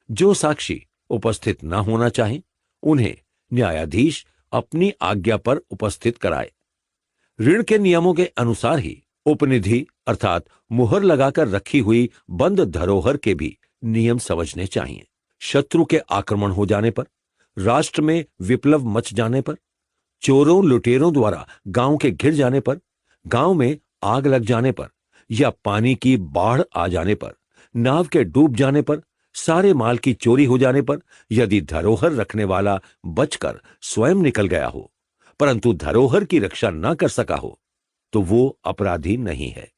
Speaker 1: जो साक्षी उपस्थित न होना चाहे, उन्हें न्यायाधीश अपनी आज्ञा पर उपस्थित कराए। ऋण के नियमों के अनुसार ही उपनिधि अर्थात मुहर लगाकर रखी हुई बंद धरोहर के भी नियम समझने चाहिए। शत्रु के आक्रमण हो जाने पर, राष्ट्र में विप्लव मच जाने पर, चोरों लुटेरों द्वारा गांव के घिर जाने पर, गांव में आग लग जाने पर या पानी की बाढ़ आ जाने पर, नाव के डूब जाने पर, सारे माल की चोरी हो जाने पर, यदि धरोहर रखने वाला बचकर स्वयं निकल गया हो परंतु धरोहर की रक्षा न कर सका हो, तो वो अपराधी नहीं है।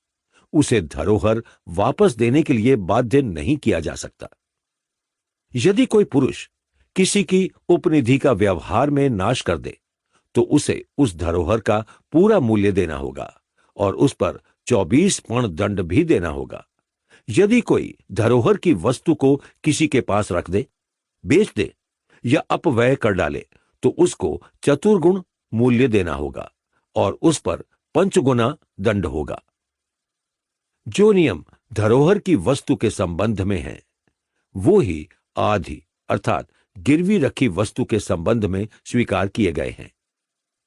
Speaker 1: उसे धरोहर वापस देने के लिए बाध्य नहीं किया जा सकता। यदि कोई पुरुष किसी की उपनिधि का व्यवहार में नाश कर दे तो उसे उस धरोहर का पूरा मूल्य देना होगा और उस पर 24 पण दंड भी देना होगा। यदि कोई धरोहर की वस्तु को किसी के पास रख दे, बेच दे या अपव्यय कर डाले तो उसको चतुर्गुण मूल्य देना होगा और उस पर 5 गुना दंड होगा। जो नियम धरोहर की वस्तु के संबंध में है वो ही आधि अर्थात गिरवी रखी वस्तु के संबंध में स्वीकार किए गए हैं।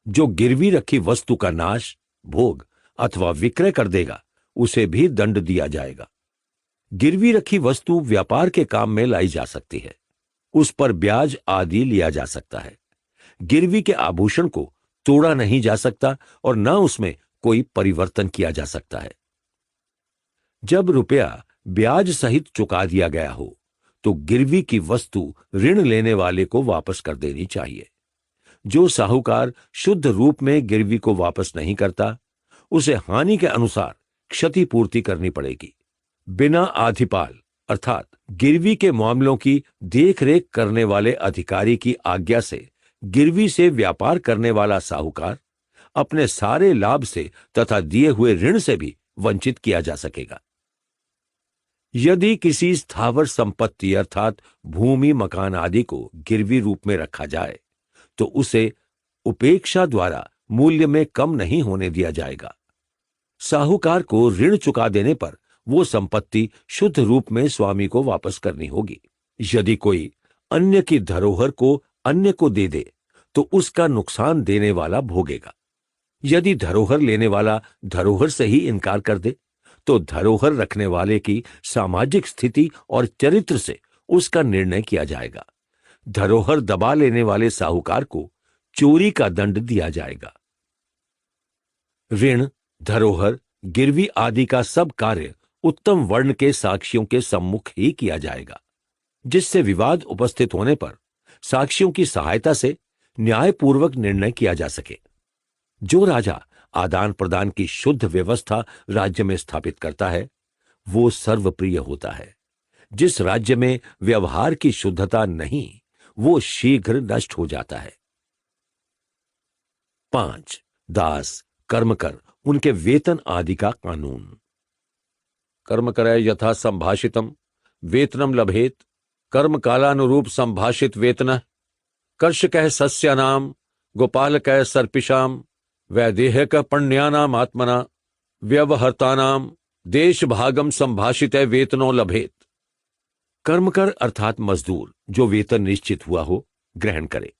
Speaker 1: जो गिरवी रखी वस्तु का नाश, भोग अथवा विक्रय कर देगा उसे भी दंड दिया जाएगा। गिरवी रखी वस्तु व्यापार के काम में लाई जा सकती है, उस पर ब्याज आदि लिया जा सकता है। गिरवी के आभूषण को तोड़ा नहीं जा सकता और न उसमें कोई परिवर्तन किया जा सकता है। जब रुपया ब्याज सहित चुका दिया गया हो तो गिरवी की वस्तु ऋण लेने वाले को वापस कर देनी चाहिए। जो साहूकार शुद्ध रूप में गिरवी को वापस नहीं करता उसे हानि के अनुसार क्षतिपूर्ति करनी पड़ेगी। बिना आधिपाल अर्थात गिरवी के मामलों की देखरेख करने वाले अधिकारी की आज्ञा से गिरवी से व्यापार करने वाला साहूकार अपने सारे लाभ से तथा दिए हुए ऋण से भी वंचित किया जा सकेगा। यदि किसी स्थावर संपत्ति अर्थात भूमि, मकान आदि को गिरवी रूप में रखा जाए तो उसे उपेक्षा द्वारा मूल्य में कम नहीं होने दिया जाएगा। साहूकार को ऋण चुका देने पर वो संपत्ति शुद्ध रूप में स्वामी को वापस करनी होगी। यदि कोई अन्य की धरोहर को अन्य को दे दे तो उसका नुकसान देने वाला भोगेगा। यदि धरोहर लेने वाला धरोहर से ही इनकार कर दे तो धरोहर रखने वाले की सामाजिक स्थिति और चरित्र से उसका निर्णय किया जाएगा। धरोहर दबा लेने वाले साहूकार को चोरी का दंड दिया जाएगा। ऋण, धरोहर, गिरवी आदि का सब कार्य उत्तम वर्ण के साक्षियों के सम्मुख ही किया जाएगा, जिससे विवाद उपस्थित होने पर साक्षियों की सहायता से न्यायपूर्वक निर्णय किया जा सके। जो राजा आदान प्रदान की शुद्ध व्यवस्था राज्य में स्थापित करता है वो सर्वप्रिय होता है। जिस राज्य में व्यवहार की शुद्धता नहीं वो शीघ्र नष्ट हो जाता है। 5. दास, कर्मकर, उनके वेतन आदि का कानून। कर्म करे यथा संभाषितम वेतनम लभेत, कर्म कालानुरूप संभाषित वेतन, कर्षकः सस्यानाम, गोपालकः सर्पिषाम, वैदेहक पुण्यानाम आत्मना, व्यवहर्तानाम देश भागम संभाषित वेतनो लभेत। कर्मकर अर्थात मजदूर जो वेतन निश्चित हुआ हो ग्रहण करे।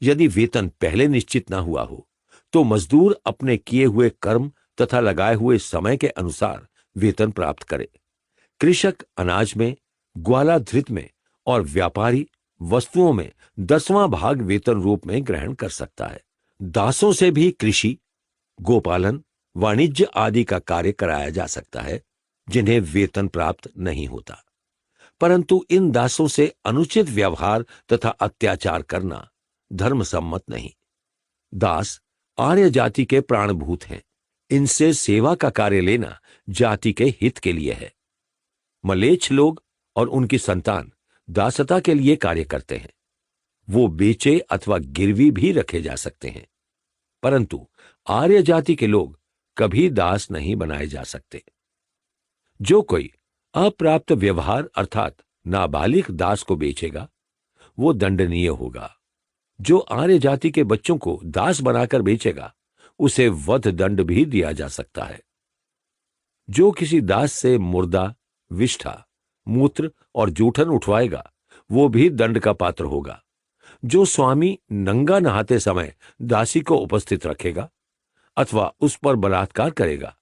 Speaker 1: यदि वेतन पहले निश्चित ना हुआ हो तो मजदूर अपने किए हुए कर्म तथा लगाए हुए समय के अनुसार वेतन प्राप्त करे। कृषक अनाज में, ग्वाला धृत में और व्यापारी वस्तुओं में 10वां भाग वेतन रूप में ग्रहण कर सकता है। दासों से भी कृषि, गोपालन, वाणिज्य आदि का कार्य कराया जा सकता है जिन्हें वेतन प्राप्त नहीं होता, परंतु इन दासों से अनुचित व्यवहार तथा अत्याचार करना धर्मसम्मत नहीं। दास आर्य जाति के प्राणभूत हैं, इनसे सेवा का कार्य लेना जाति के हित के लिए है। मलेच्छ लोग और उनकी संतान दासता के लिए कार्य करते हैं। वो बेचे अथवा गिरवी भी रखे जा सकते हैं, परंतु आर्य जाति के लोग कभी दास नहीं बनाए जा सकते। जो कोई अप्राप्त व्यवहार अर्थात नाबालिग दास को बेचेगा वो दंडनीय होगा। जो आर्य जाति के बच्चों को दास बनाकर बेचेगा उसे वध दंड भी दिया जा सकता है। जो किसी दास से मुर्दा, विष्ठा, मूत्र और जूठन उठवाएगा वो भी दंड का पात्र होगा। जो स्वामी नंगा नहाते समय दासी को उपस्थित रखेगा अथवा उस पर बलात्कार करेगा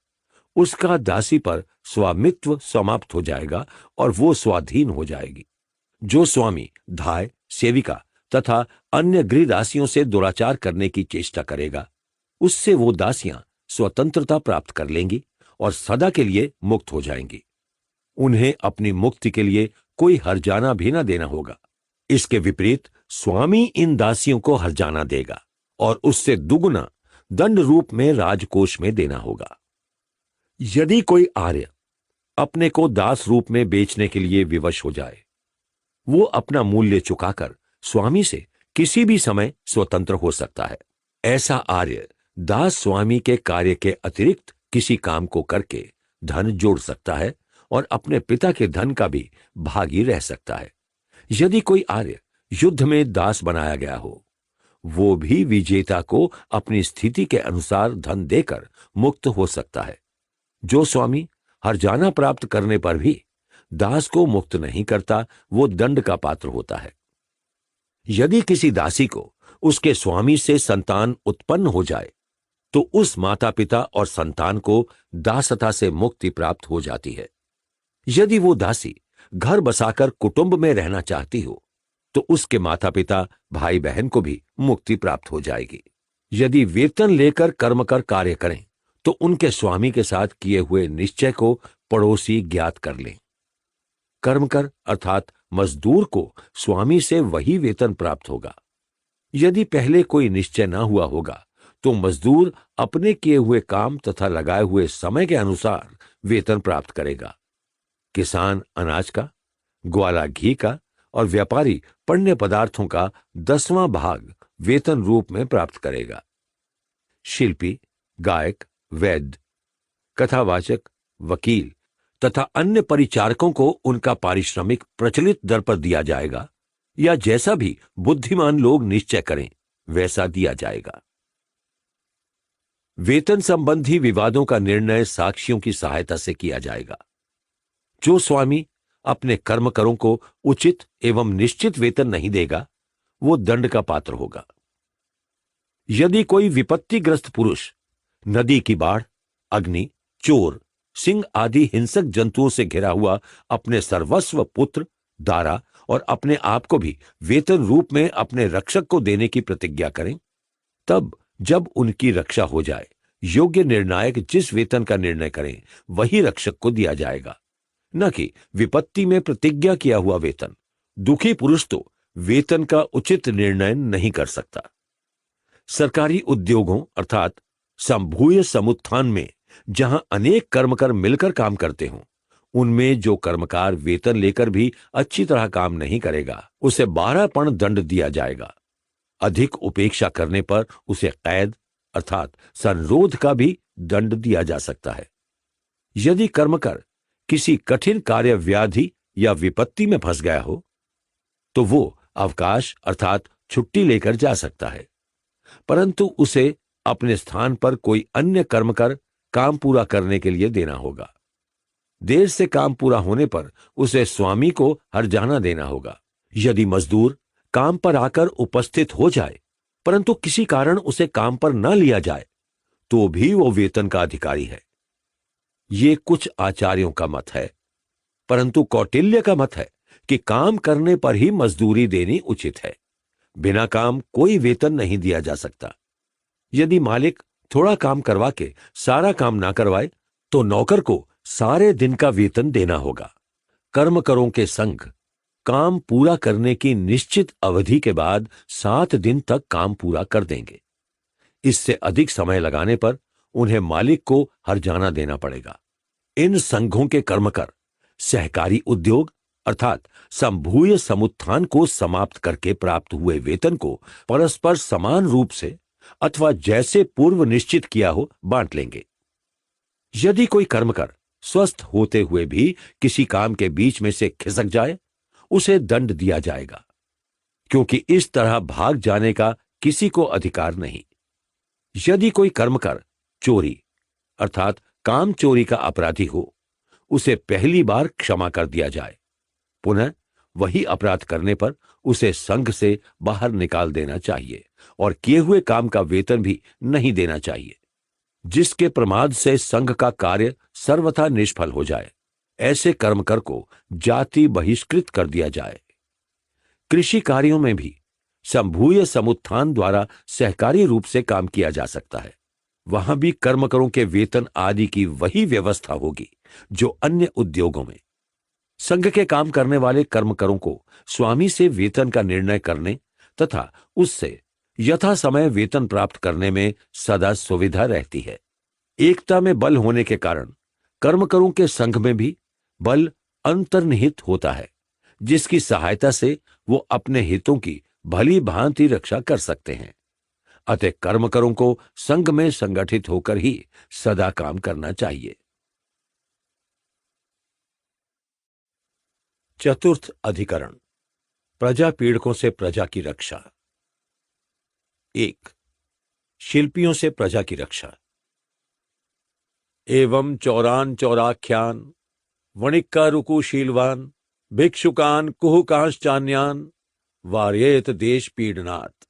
Speaker 1: उसका दासी पर स्वामित्व समाप्त हो जाएगा और वो स्वाधीन हो जाएगी। जो स्वामी धाय, सेविका तथा अन्य गृहदासियों से दुराचार करने की चेष्टा करेगा उससे वो दासियां स्वतंत्रता प्राप्त कर लेंगी और सदा के लिए मुक्त हो जाएंगी। उन्हें अपनी मुक्ति के लिए कोई हर्जाना भी न देना होगा। इसके विपरीत स्वामी इन दासियों को हर्जाना देगा और उससे दुगुना दंड रूप में राजकोष में देना होगा। यदि कोई आर्य अपने को दास रूप में बेचने के लिए विवश हो जाए वो अपना मूल्य चुकाकर स्वामी से किसी भी समय स्वतंत्र हो सकता है। ऐसा आर्य दास स्वामी के कार्य के अतिरिक्त किसी काम को करके धन जोड़ सकता है और अपने पिता के धन का भी भागी रह सकता है। यदि कोई आर्य युद्ध में दास बनाया गया हो, वो भी विजेता को अपनी स्थिति के अनुसार धन देकर मुक्त हो सकता है। जो स्वामी हर्जाना प्राप्त करने पर भी दास को मुक्त नहीं करता, वो दंड का पात्र होता है। यदि किसी दासी को उसके स्वामी से संतान उत्पन्न हो जाए तो उस माता पिता और संतान को दासता से मुक्ति प्राप्त हो जाती है। यदि वो दासी घर बसाकर कुटुंब में रहना चाहती हो तो उसके माता पिता भाई बहन को भी मुक्ति प्राप्त हो जाएगी। यदि वेतन लेकर कर्म कर कार्य करें तो उनके स्वामी के साथ किए हुए निश्चय को पड़ोसी ज्ञात कर लें। कर्म कर अर्थात मजदूर को स्वामी से वही वेतन प्राप्त होगा। यदि पहले कोई निश्चय न हुआ होगा तो मजदूर अपने किए हुए काम तथा लगाए हुए समय के अनुसार वेतन प्राप्त करेगा। किसान अनाज का, ग्वाला घी का और व्यापारी पण्य पदार्थों का 10वां भाग वेतन रूप में प्राप्त करेगा। शिल्पी, गायक, वैद्य, कथावाचक, वकील तथा अन्य परिचारकों को उनका पारिश्रमिक प्रचलित दर पर दिया जाएगा या जैसा भी बुद्धिमान लोग निश्चय करें वैसा दिया जाएगा। वेतन संबंधी विवादों का निर्णय साक्षियों की सहायता से किया जाएगा। जो स्वामी अपने कर्मकरों को उचित एवं निश्चित वेतन नहीं देगा वो दंड का पात्र होगा। यदि कोई विपत्तिग्रस्त पुरुष नदी की बाढ़, अग्नि, चोर, सिंह आदि हिंसक जंतुओं से घिरा हुआ अपने सर्वस्व पुत्र, दारा और अपने आप को भी वेतन रूप में अपने रक्षक को देने की प्रतिज्ञा करें, तब जब उनकी रक्षा हो जाए योग्य निर्णायक जिस वेतन का निर्णय करें वही रक्षक को दिया जाएगा, न कि विपत्ति में प्रतिज्ञा किया हुआ वेतन। दुखी पुरुष तो वेतन का उचित निर्णय नहीं कर सकता। सरकारी उद्योगों अर्थात संभूय समुत्थान में जहां अनेक कर्मकर मिलकर काम करते हों, उनमें जो कर्मकार वेतन लेकर भी अच्छी तरह काम नहीं करेगा उसे 12 पर्ण दंड दिया जाएगा। अधिक उपेक्षा करने पर उसे कैद अर्थात संरोध का भी दंड दिया जा सकता है। यदि कर्मकर किसी कठिन कार्य, व्याधि या विपत्ति में फंस गया हो तो वो अवकाश अर्थात छुट्टी लेकर जा सकता है, परंतु उसे अपने स्थान पर कोई अन्य कर्मकर काम पूरा करने के लिए देना होगा। देर से काम पूरा होने पर उसे स्वामी को हर्जाना देना होगा। यदि मजदूर काम पर आकर उपस्थित हो जाए परंतु किसी कारण उसे काम पर न लिया जाए तो भी वो वेतन का अधिकारी है। ये कुछ आचार्यों का मत है, परंतु कौटिल्य का मत है कि काम करने पर ही मजदूरी देनी उचित है। बिना काम कोई वेतन नहीं दिया जा सकता। यदि मालिक थोड़ा काम करवा के सारा काम ना करवाए तो नौकर को सारे दिन का वेतन देना होगा। कर्मकरों के संघ काम पूरा करने की निश्चित अवधि के बाद 7 दिन तक काम पूरा कर देंगे। इससे अधिक समय लगाने पर उन्हें मालिक को हर्जाना देना पड़ेगा। इन संघों के कर्मकर सहकारी उद्योग अर्थात संभूय समुत्थान को समाप्त करके प्राप्त हुए वेतन को परस्पर समान रूप से अथवा जैसे पूर्व निश्चित किया हो बांट लेंगे। यदि कोई कर्मकर स्वस्थ होते हुए भी किसी काम के बीच में से खिसक जाए उसे दंड दिया जाएगा, क्योंकि इस तरह भाग जाने का किसी को अधिकार नहीं। यदि कोई कर्मकर चोरी अर्थात काम चोरी का अपराधी हो उसे पहली बार क्षमा कर दिया जाए, पुनः वही अपराध करने पर उसे संघ से बाहर निकाल देना चाहिए और किए हुए काम का वेतन भी नहीं देना चाहिए। जिसके प्रमाद से संघ का कार्य सर्वथा निष्फल हो जाए ऐसे कर्मकर को जाति बहिष्कृत कर दिया जाए। कृषि कार्यों में भी संभूय समुत्थान द्वारा सहकारी रूप से काम किया जा सकता है। वहां भी कर्मकरों के वेतन आदि की वही व्यवस्था होगी जो अन्य उद्योगों में। संघ के काम करने वाले कर्मकरों को स्वामी से वेतन का निर्णय करने तथा उससे यथा समय वेतन प्राप्त करने में सदा सुविधा रहती है। एकता में बल होने के कारण कर्मकरों के संघ में भी बल अंतर्निहित होता है, जिसकी सहायता से वो अपने हितों की भली भांति रक्षा कर सकते हैं। अतः कर्मकरों को संघ में संगठित होकर ही सदा काम करना चाहिए। चतुर्थ अधिकरण, प्रजा पीड़कों से प्रजा की रक्षा। 1. शिल्पियों से प्रजा की रक्षा। एवं चौरान चौराख्यान वणिक्का रुकुशीलवान भिक्षुकान कुहुकांश्चान्यान वार्येत देश पीड़नात्।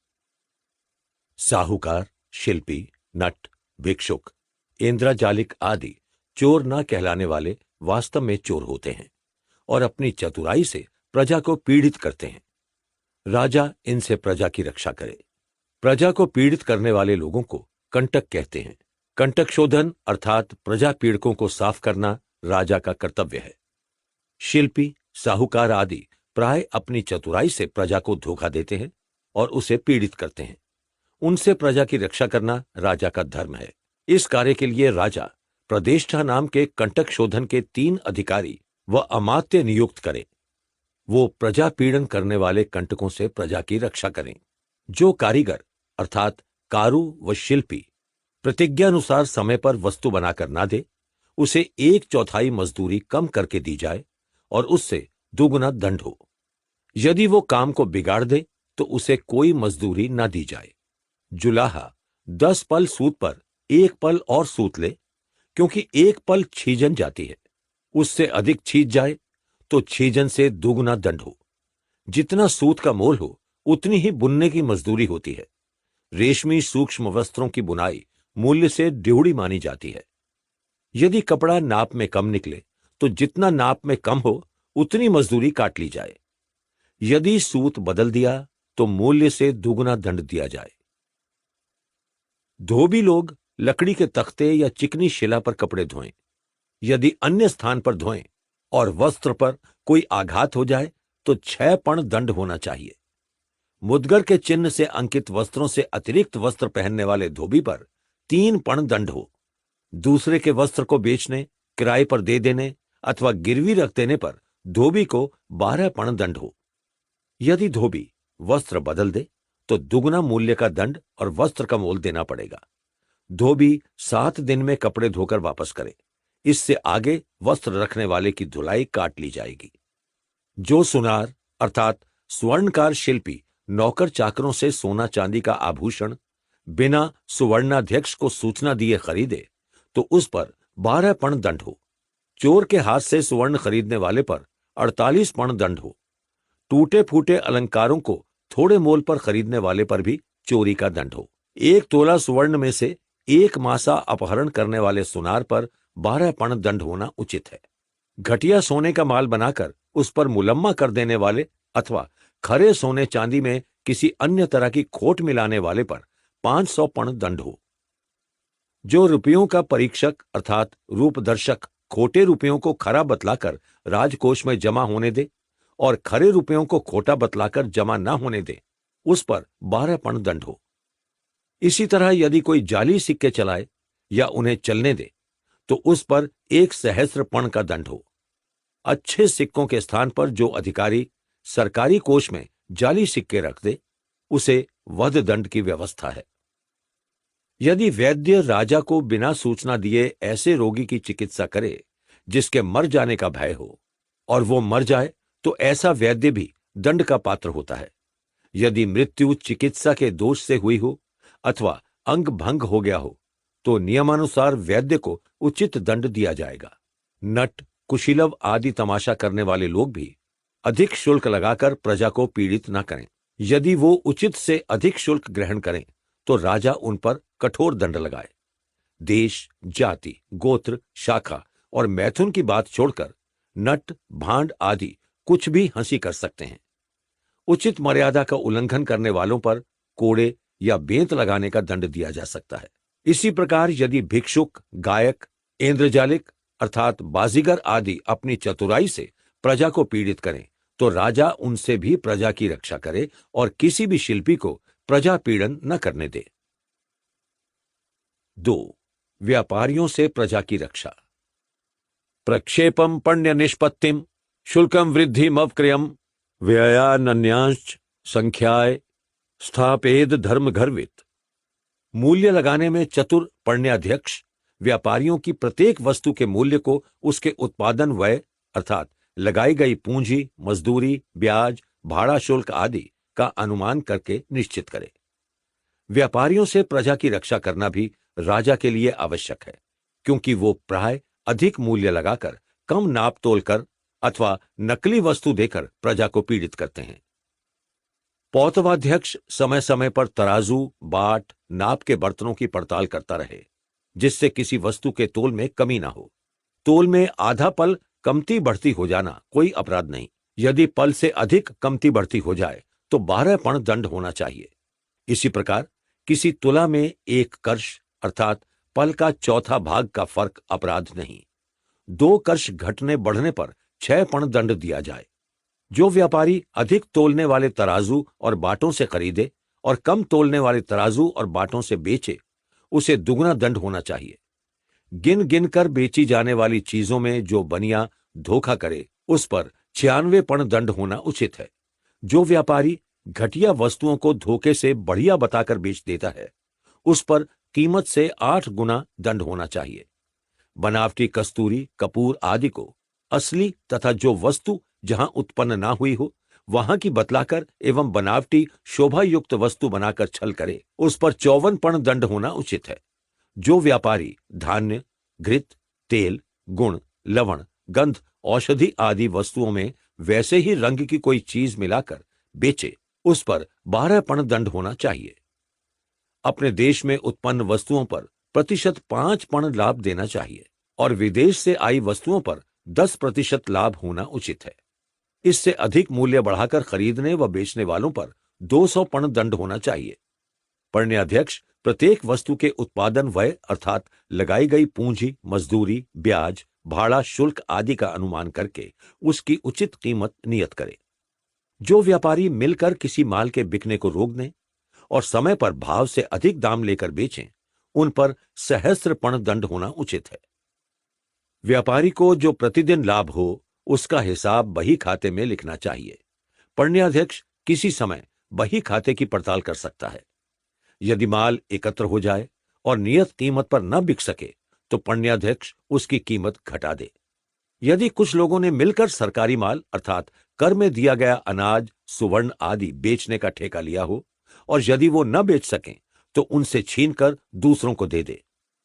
Speaker 1: साहूकार, शिल्पी, नट, भिक्षुक, इंद्रजालिक आदि चोर न कहलाने वाले वास्तव में चोर होते हैं और अपनी चतुराई से प्रजा को पीड़ित करते हैं। राजा इनसे प्रजा की रक्षा करे। प्रजा को पीड़ित करने वाले लोगों को कंटक कहते हैं। कंटक शोधन अर्थात प्रजा पीड़कों को साफ करना राजा का कर्तव्य है। शिल्पी, साहूकार आदि प्राय अपनी चतुराई से प्रजा को धोखा देते हैं और उसे पीड़ित करते हैं। उनसे प्रजा की रक्षा करना राजा का धर्म है। इस कार्य के लिए राजा प्रदेष्ठा नाम के कंटक शोधन के 3 अधिकारी व अमात्य नियुक्त करे। वो प्रजा पीड़न करने वाले कंटकों से प्रजा की रक्षा करें। जो कारीगर अर्थात कारू व शिल्पी प्रतिज्ञानुसार समय पर वस्तु बनाकर ना दे, उसे 1/4 मजदूरी कम करके दी जाए और उससे दुगुना दंड हो। यदि वो काम को बिगाड़ दे तो उसे कोई मजदूरी ना दी जाए। जुलाहा 10 पल सूत पर 1 पल और सूत ले, क्योंकि 1 पल छीजन जाती है। उससे अधिक छीज जाए तो छीजन से दुगुना दंड हो। जितना सूत का मोल हो उतनी ही बुनने की मजदूरी होती है। रेशमी सूक्ष्म वस्त्रों की बुनाई मूल्य से ड्योढ़ी मानी जाती है। यदि कपड़ा नाप में कम निकले तो जितना नाप में कम हो उतनी मजदूरी काट ली जाए। यदि सूत बदल दिया तो मूल्य से दुगुना दंड दिया जाए। धोबी लोग लकड़ी के तख्ते या चिकनी शिला पर कपड़े धोएं। यदि अन्य स्थान पर धोएं और वस्त्र पर कोई आघात हो जाए तो 6 पण दंड होना चाहिए। मुद्गर के चिन्ह से अंकित वस्त्रों से अतिरिक्त वस्त्र पहनने वाले धोबी पर 3 पण दंड हो। दूसरे के वस्त्र को बेचने, किराए पर दे देने अथवा गिरवी रख देने पर धोबी को 12 पण दंड हो। यदि धोबी वस्त्र बदल दे तो दुगुना मूल्य का दंड और वस्त्र का मोल देना पड़ेगा। धोबी 7 दिन में कपड़े धोकर वापस करे। इससे आगे वस्त्र रखने वाले की धुलाई काट ली जाएगी। जो सुनार अर्थात स्वर्णकार शिल्पी नौकर चाकरों से सोना चांदी का आभूषण बिना सुवर्णाध्यक्ष को सूचना दिए खरीदे तो उस पर 12 पण दंड हो। चोर के हाथ से सुवर्ण खरीदने वाले पर 48 पण दंड हो। टूटे फूटे अलंकारों को थोड़े मोल पर खरीदने वाले पर भी चोरी का दंड हो। 1 तोला सुवर्ण में से 1 मासा अपहरण करने वाले सुनार पर 12 पण दंड होना उचित है। घटिया सोने का माल बनाकर उस पर मुलम्मा कर देने वाले अथवा खरे सोने चांदी में किसी अन्य तरह की खोट मिलाने वाले पर 500 पण दंड हो। जो रुपयों का परीक्षक अर्थात रूपदर्शक खोटे रुपयों को खरा बतलाकर राजकोष में जमा होने दे और खरे रुपयों को खोटा बतलाकर जमा न होने दे, उस पर 12 पण दंड हो। इसी तरह यदि कोई जाली सिक्के चलाए या उन्हें चलने दे तो उस पर 1 सहस्त्र पण का दंड हो। अच्छे सिक्कों के स्थान पर जो अधिकारी सरकारी कोष में जाली सिक्के रख दे, उसे वध दंड की व्यवस्था है। यदि वैद्य राजा को बिना सूचना दिए ऐसे रोगी की चिकित्सा करे जिसके मर जाने का भय हो और वो मर जाए तो ऐसा वैद्य भी दंड का पात्र होता है। यदि मृत्यु चिकित्सा के दोष से हुई हो अथवा अंग भंग हो गया हो तो नियमानुसार वैद्य को उचित दंड दिया जाएगा। नट, कुशीलव आदि तमाशा करने वाले लोग भी अधिक शुल्क लगाकर प्रजा को पीड़ित न करें। यदि वो उचित से अधिक शुल्क ग्रहण करें तो राजा उन पर कठोर दंड लगाए। देश, जाति, गोत्र, शाखा और मैथुन की बात छोड़कर नट, भांड आदि कुछ भी हंसी कर सकते हैं। उचित मर्यादा का उल्लंघन करने वालों पर कोड़े या बेंत लगाने का दंड दिया जा सकता है। इसी प्रकार यदि भिक्षुक, गायक, इंद्रजालिक अर्थात बाजीगर आदि अपनी चतुराई से प्रजा को पीड़ित करें तो राजा उनसे भी प्रजा की रक्षा करे और किसी भी शिल्पी को प्रजा पीड़न न करने दे। 2. व्यापारियों से प्रजा की रक्षा। प्रक्षेपम पण्य निष्पत्तिम शुल्कम वृद्धिमवक्रयम व्ययानन्यांश संख्याय स्थापेद धर्म घर्वित। मूल्य लगाने में चतुर पण्याध्यक्ष व्यापारियों की प्रत्येक वस्तु के मूल्य को उसके उत्पादन व्यय अर्थात लगाई गई पूंजी, मजदूरी, ब्याज, भाड़ा शुल्क आदि का अनुमान करके निश्चित करे। व्यापारियों से प्रजा की रक्षा करना भी राजा के लिए आवश्यक है, क्योंकि वो प्राय अधिक मूल्य लगाकर, कम नाप तोल कर अथवा नकली वस्तु देकर प्रजा को पीड़ित करते हैं। पौतवाध्यक्ष समय समय पर तराजू, बाट, नाप के बर्तनों की पड़ताल करता रहे, जिससे किसी वस्तु के तोल में कमी ना हो। तोल में आधा पल कमती बढ़ती हो जाना कोई अपराध नहीं। यदि पल से अधिक कमती बढ़ती हो जाए तो 12 पण दंड होना चाहिए। इसी प्रकार किसी तुला में 1 कर्ष अर्थात पल का चौथा भाग का फर्क अपराध नहीं। 2 कर्ष घटने बढ़ने पर 6 पण दंड दिया जाए। जो व्यापारी अधिक तोलने वाले तराजू और बाटों से खरीदे और कम तोलने वाले तराजू और बाटों से बेचे, उसे दुगना दंड होना चाहिए। गिन गिन कर बेची जाने वाली चीजों में जो बनिया धोखा करे, उस पर 96 पण दंड होना उचित है। जो व्यापारी घटिया वस्तुओं को धोखे से बढ़िया बताकर बेच देता है, उस पर कीमत से 8 गुना दंड होना चाहिए। बनावटी कस्तूरी, कपूर आदि को असली तथा जो वस्तु जहां उत्पन्न ना हुई हो, वहां की बतलाकर एवं बनावटी शोभा युक्त वस्तु बनाकर छल करे, उस पर 54 पण दंड होना उचित है। जो व्यापारी धान्य, घृत, तेल, गुण, लवण, गंध, औषधि आदि वस्तुओं में वैसे ही रंग की कोई चीज मिलाकर बेचे, उस पर 12 पण दंड होना चाहिए। अपने देश में उत्पन्न वस्तुओं पर प्रतिशत 5 पण लाभ देना चाहिए और विदेश से आई वस्तुओं पर 10% लाभ होना उचित है। इससे अधिक मूल्य बढ़ाकर खरीदने व बेचने वालों पर 200 पण दंड होना चाहिए। पण्याध्यक्ष प्रत्येक वस्तु के उत्पादन व्यय अर्थात लगाई गई पूंजी, मजदूरी, ब्याज, भाड़ा शुल्क आदि का अनुमान करके उसकी उचित कीमत नियत करे। जो व्यापारी मिलकर किसी माल के बिकने को रोक दें और समय पर भाव से अधिक दाम लेकर बेचें, उन पर सहस्त्र पण दंड होना उचित है। व्यापारी को जो प्रतिदिन लाभ हो, उसका हिसाब बही खाते में लिखना चाहिए। पण्याध्यक्ष किसी समय बही खाते की पड़ताल कर सकता है। यदि माल एकत्र हो जाए और नियत कीमत पर न बिक सके, तो पण्याध्यक्ष उसकी कीमत घटा दे। यदि कुछ लोगों ने मिलकर सरकारी माल अर्थात कर में दिया गया अनाज, सुवर्ण आदि बेचने का ठेका लिया हो और यदि वो न बेच सकें, तो उनसे छीनकर दूसरों को दे दे।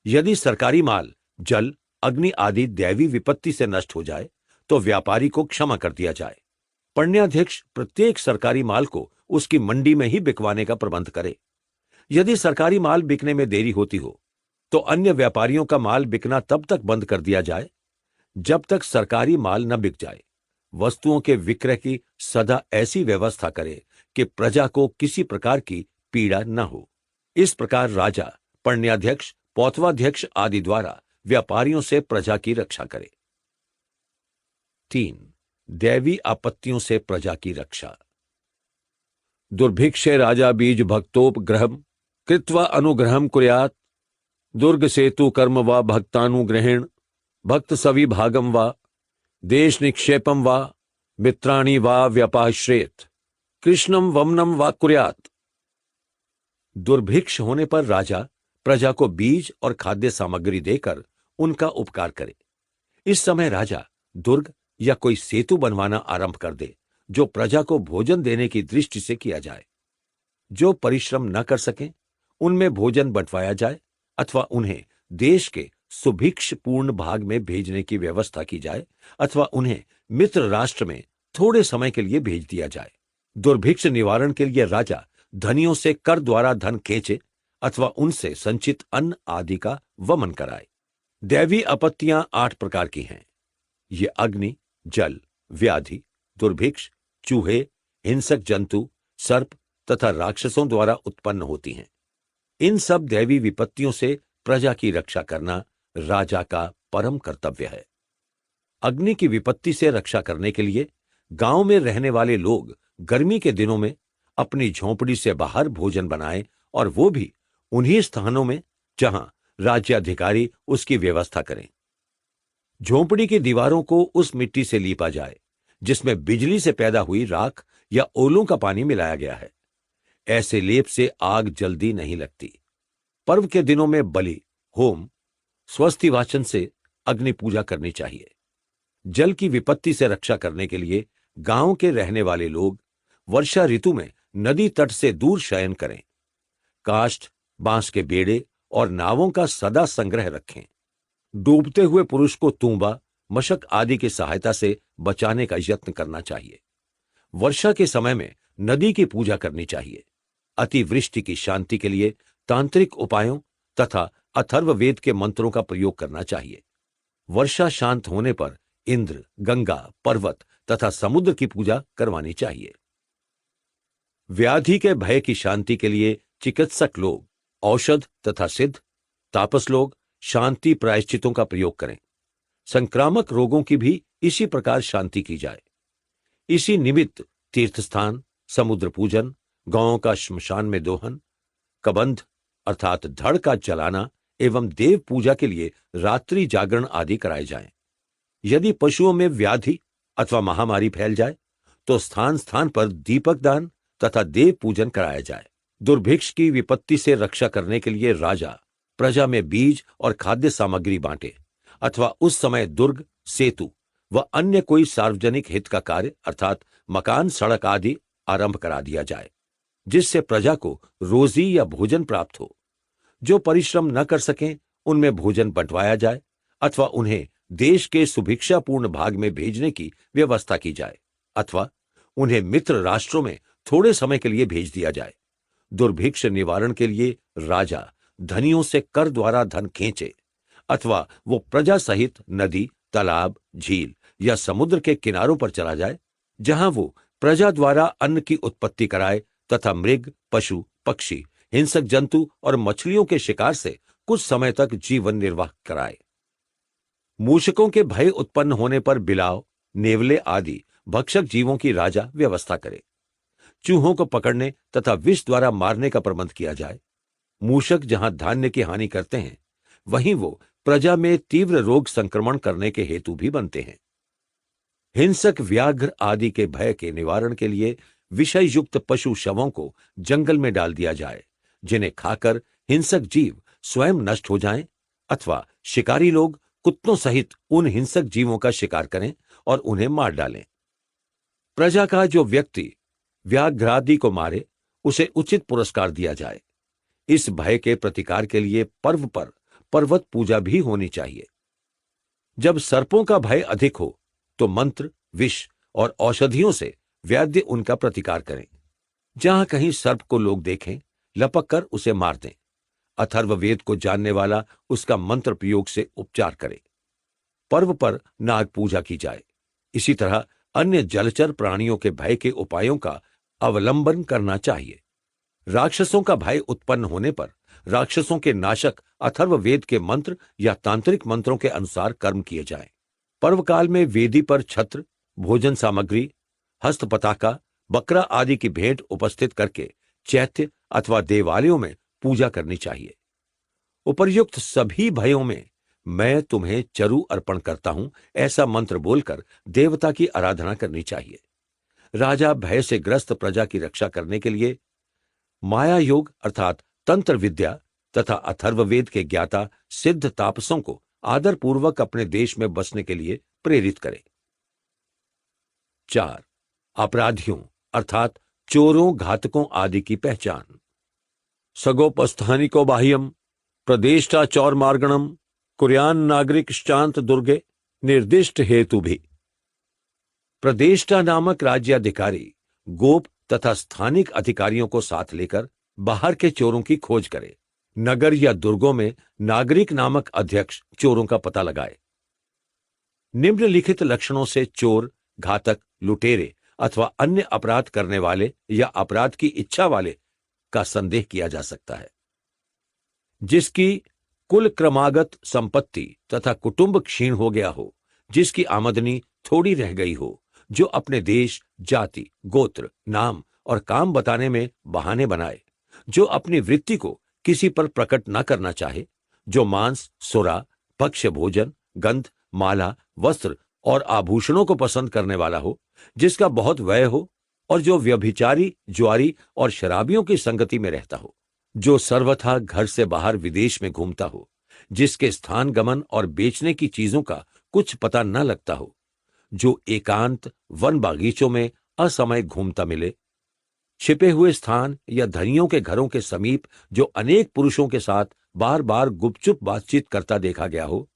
Speaker 1: यदि सरकारी माल जल, अग्नि आदि दैवी विपत्ति से नष्ट हो जाए, तो व्यापारी को क्षमा कर दिया जाए। पण्याध्यक्ष प्रत्येक सरकारी माल को उसकी मंडी में ही बिकवाने का प्रबंध करे। यदि सरकारी माल बिकने में देरी होती हो, तो अन्य व्यापारियों का माल बिकना तब तक बंद कर दिया जाए जब तक सरकारी माल न बिक जाए। वस्तुओं के विक्रय की सदा ऐसी व्यवस्था करे कि प्रजा को किसी प्रकार की पीड़ा न हो। इस प्रकार राजा, पण्याध्यक्ष, पौतवाध्यक्ष आदि द्वारा व्यापारियों से प्रजा की रक्षा करे। 3. दैवी आपत्तियों से प्रजा की रक्षा। दुर्भिक्षे राजा बीज भक्तोपग्रहम कृत्वा अनुग्रहम कुर्यात्। दुर्ग सेतु कर्म वा भक्तानुग्रहेण भक्त सवि भागम वा देश निक्षेपम वा मित्राणि वा व्यपाश्रेत कृष्णम वमनम वा कुर्यात्। दुर्भिक्ष होने पर राजा प्रजा को बीज और खाद्य सामग्री देकर उनका उपकार करे। इस समय राजा दुर्ग या कोई सेतु बनवाना आरंभ कर दे, जो प्रजा को भोजन देने की दृष्टि से किया जाए। जो परिश्रम न कर सकें, उनमें भोजन बंटवाया जाए अथवा उन्हें देश के सुभिक्ष पूर्ण भाग में भेजने की व्यवस्था की जाए अथवा उन्हें मित्र राष्ट्र में थोड़े समय के लिए भेज दिया जाए। दुर्भिक्ष निवारण के लिए राजा धनियों से कर द्वारा धन खींचे अथवा उनसे संचित अन्न आदि का वमन कराए। दैवी आपत्तियां 8 प्रकार की हैं। ये अग्नि, जल, व्याधि, दुर्भिक्ष, चूहे, हिंसक जंतु, सर्प तथा राक्षसों द्वारा उत्पन्न होती हैं। इन सब दैवी विपत्तियों से प्रजा की रक्षा करना राजा का परम कर्तव्य है। अग्नि की विपत्ति से रक्षा करने के लिए गांव में रहने वाले लोग गर्मी के दिनों में अपनी झोंपड़ी से बाहर भोजन बनाएं और वो भी उन्हीं स्थानों में जहां राज्याधिकारी उसकी व्यवस्था करें। झोंपड़ी की दीवारों को उस मिट्टी से लीपा जाए जिसमें बिजली से पैदा हुई राख या ओलों का पानी मिलाया गया है। ऐसे लेप से आग जल्दी नहीं लगती। पर्व के दिनों में बलि, होम, स्वस्ति वाचन से अग्नि पूजा करनी चाहिए। जल की विपत्ति से रक्षा करने के लिए गांव के रहने वाले लोग वर्षा ऋतु में नदी तट से दूर शयन करें। काष्ठ, बांस के बेड़े और नावों का सदा संग्रह रखें। डूबते हुए पुरुष को तूंबा, मशक आदि की सहायता से बचाने का यत्न करना चाहिए। वर्षा के समय में नदी की पूजा करनी चाहिए। अतिवृष्टि की शांति के लिए तांत्रिक उपायों तथा अथर्ववेद के मंत्रों का प्रयोग करना चाहिए। वर्षा शांत होने पर इंद्र, गंगा, पर्वत तथा समुद्र की पूजा करवानी चाहिए। व्याधि के भय की शांति के लिए चिकित्सक लोग औषध तथा सिद्ध, तापस लोग शांति प्रायश्चितों का प्रयोग करें। संक्रामक रोगों की भी इसी प्रकार शांति की जाए। इसी निमित्त तीर्थ स्थान, समुद्र पूजन, गांवों का श्मशान में दोहन, कबंध अर्थात धड़ का जलाना एवं देव पूजा के लिए रात्रि जागरण आदि कराए जाएं। यदि पशुओं में व्याधि अथवा महामारी फैल जाए तो स्थान स्थान पर दीपक दान तथा देव पूजन कराया जाए। दुर्भिक्ष की विपत्ति से रक्षा करने के लिए राजा प्रजा में बीज और खाद्य सामग्री बांटे अथवा उस समय दुर्ग, सेतु व अन्य कोई सार्वजनिक हित का कार्य अर्थात मकान, सड़क आदि आरंभ करा दिया जाए, जिससे प्रजा को रोजी या भोजन प्राप्त हो। जो परिश्रम न कर सकें उनमें भोजन बंटवाया जाए अथवा उन्हें देश के सुभिक्षापूर्ण भाग में भेजने की व्यवस्था की जाए अथवा उन्हें मित्र राष्ट्रों में थोड़े समय के लिए भेज दिया जाए। दुर्भिक्ष निवारण के लिए राजा धनियों से कर द्वारा धन खींचे अथवा वो प्रजा सहित नदी, तालाब, झील या समुद्र के किनारों पर चला जाए, जहां वो प्रजा द्वारा अन्न की उत्पत्ति कराए तथा मृग, पशु, पक्षी, हिंसक जंतु और मछलियों के शिकार से कुछ समय तक जीवन निर्वाह कराए। मूषकों के भय उत्पन्न होने पर बिलाव, नेवले आदि भक्षक जीवों की राजा व्यवस्था करे। चूहों को पकड़ने तथा विष द्वारा मारने का प्रबंध किया जाए। मूषक जहां धान्य की हानि करते हैं वहीं वो प्रजा में तीव्र रोग संक्रमण करने के हेतु भी बनते हैं। हिंसक व्याघ्र आदि के भय के निवारण के लिए विषय युक्त पशु शवों को जंगल में डाल दिया जाए, जिन्हें खाकर हिंसक जीव स्वयं नष्ट हो जाएं, अथवा शिकारी लोग कुत्तों सहित उन हिंसक जीवों का शिकार करें और उन्हें मार डालें। प्रजा का जो व्यक्ति व्याघ्रादि को मारे उसे उचित पुरस्कार दिया जाए। इस भय के प्रतिकार के लिए पर्व पर पर्वत पूजा भी होनी चाहिए। जब सर्पों का भय अधिक हो तो मंत्र, विष और औषधियों से वैद्य उनका प्रतिकार करें। जहां कहीं सर्प को लोग देखें, लपक कर उसे मार दें। अथर्ववेद को जानने वाला उसका मंत्र प्रयोग से उपचार करे। पर्व पर नाग पूजा की जाए। इसी तरह अन्य जलचर प्राणियों के भय के उपायों का अवलंबन करना चाहिए। राक्षसों का भय उत्पन्न होने पर राक्षसों के नाशक अथर्ववेद के मंत्र या तांत्रिक मंत्रों के अनुसार कर्म किए जाएं। पर्व काल में वेदी पर छत्र, भोजन सामग्री, हस्त पताका, बकरा आदि की भेंट उपस्थित करके चैत्य अथवा देवालयों में पूजा करनी चाहिए। उपर्युक्त सभी भयों में मैं तुम्हें चरु अर्पण करता हूं ऐसा मंत्र बोलकर देवता की आराधना करनी चाहिए। राजा भय से ग्रस्त प्रजा की रक्षा करने के लिए माया योग अर्थात तंत्र विद्या तथा अथर्ववेद के ज्ञाता सिद्ध तापसों को आदरपूर्वक अपने देश में बसने के लिए प्रेरित करे। 4. अपराधियों अर्थात चोरों, घातकों आदि की पहचान। सगोपस्थानिको बाह्यम प्रदेष्टा चौर मार्गणम कुर्यान नागरिक शांत दुर्गे निर्दिष्ट हेतु भी। प्रदेष्टा नामक राज्याधिकारी गोप तथा स्थानिक अधिकारियों को साथ लेकर बाहर के चोरों की खोज करे। नगर या दुर्गों में नागरिक नामक अध्यक्ष चोरों का पता लगाए। निम्नलिखित लक्षणों से चोर, घातक, लुटेरे अथवा अन्य अपराध करने वाले या अपराध की इच्छा वाले का संदेह किया जा सकता है। जिसकी कुल क्रमागत संपत्ति तथा कुटुंब क्षीण हो गया हो, जिसकी आमदनी थोड़ी रह गई हो, जो अपने देश, जाति, गोत्र, नाम और काम बताने में बहाने बनाए, जो अपनी वृत्ति को किसी पर प्रकट न करना चाहे, जो मांस, सुरा, भक्ष्य भोजन, गंध, माला, वस्त्र और आभूषणों को पसंद करने वाला हो, जिसका बहुत व्यय हो, और जो व्यभिचारी, जुआरी और शराबियों की संगति में रहता हो, जो सर्वथा घर से बाहर विदेश में घूमता हो, जिसके स्थान गमन और बेचने की चीजों का कुछ पता न लगता हो, जो एकांत वन बागीचों में असमय घूमता मिले, छिपे हुए स्थान या धनियों के घरों के समीप जो अनेक पुरुषों के साथ बार बार गुपचुप बातचीत करता देखा गया हो,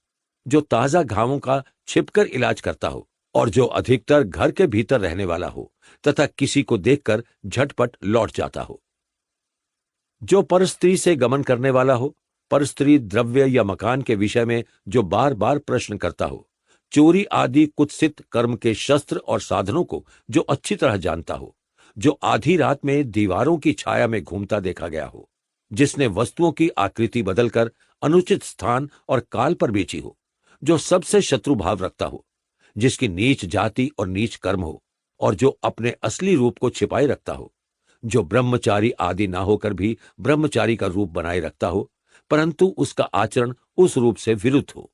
Speaker 1: जो ताजा घावों का छिपकर इलाज करता हो और जो अधिकतर घर के भीतर रहने वाला हो तथा किसी को देखकर झटपट लौट जाता हो, जो परस्त्री से गमन करने वाला हो, परस्त्री द्रव्य या मकान के विषय में जो बार बार प्रश्न करता हो, चोरी आदि कुत्सित कर्म के शस्त्र और साधनों को जो अच्छी तरह जानता हो, जो आधी रात में दीवारों की छाया में घूमता देखा गया हो, जिसने वस्तुओं की आकृति बदलकर अनुचित स्थान और काल पर बेची हो, जो सबसे शत्रु भाव रखता हो, जिसकी नीच जाति और नीच कर्म हो और जो अपने असली रूप को छिपाए रखता हो, जो ब्रह्मचारी आदि ना होकर भी ब्रह्मचारी का रूप बनाए रखता हो, परंतु उसका आचरण उस रूप से विरुद्ध हो,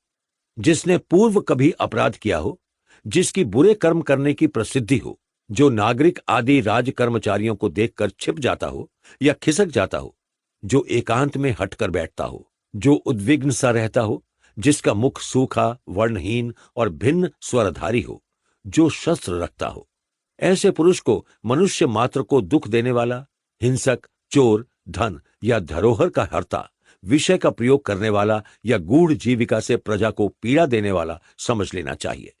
Speaker 1: जिसने पूर्व कभी अपराध किया हो, जिसकी बुरे कर्म करने की प्रसिद्धि हो, जो नागरिक आदि राज कर्मचारियों को देखकर छिप जाता हो या खिसक जाता हो, जो एकांत में हटकर बैठता हो, जो उद्विग्न सा रहता हो, जिसका मुख सूखा, वर्णहीन और भिन्न स्वरधारी हो, जो शस्त्र रखता हो, ऐसे पुरुष को मनुष्य मात्र को दुख देने वाला, हिंसक, चोर, धन या धरोहर का हर्ता, विषय का प्रयोग करने वाला या गूढ़ जीविका से प्रजा को पीड़ा देने वाला समझ लेना चाहिए।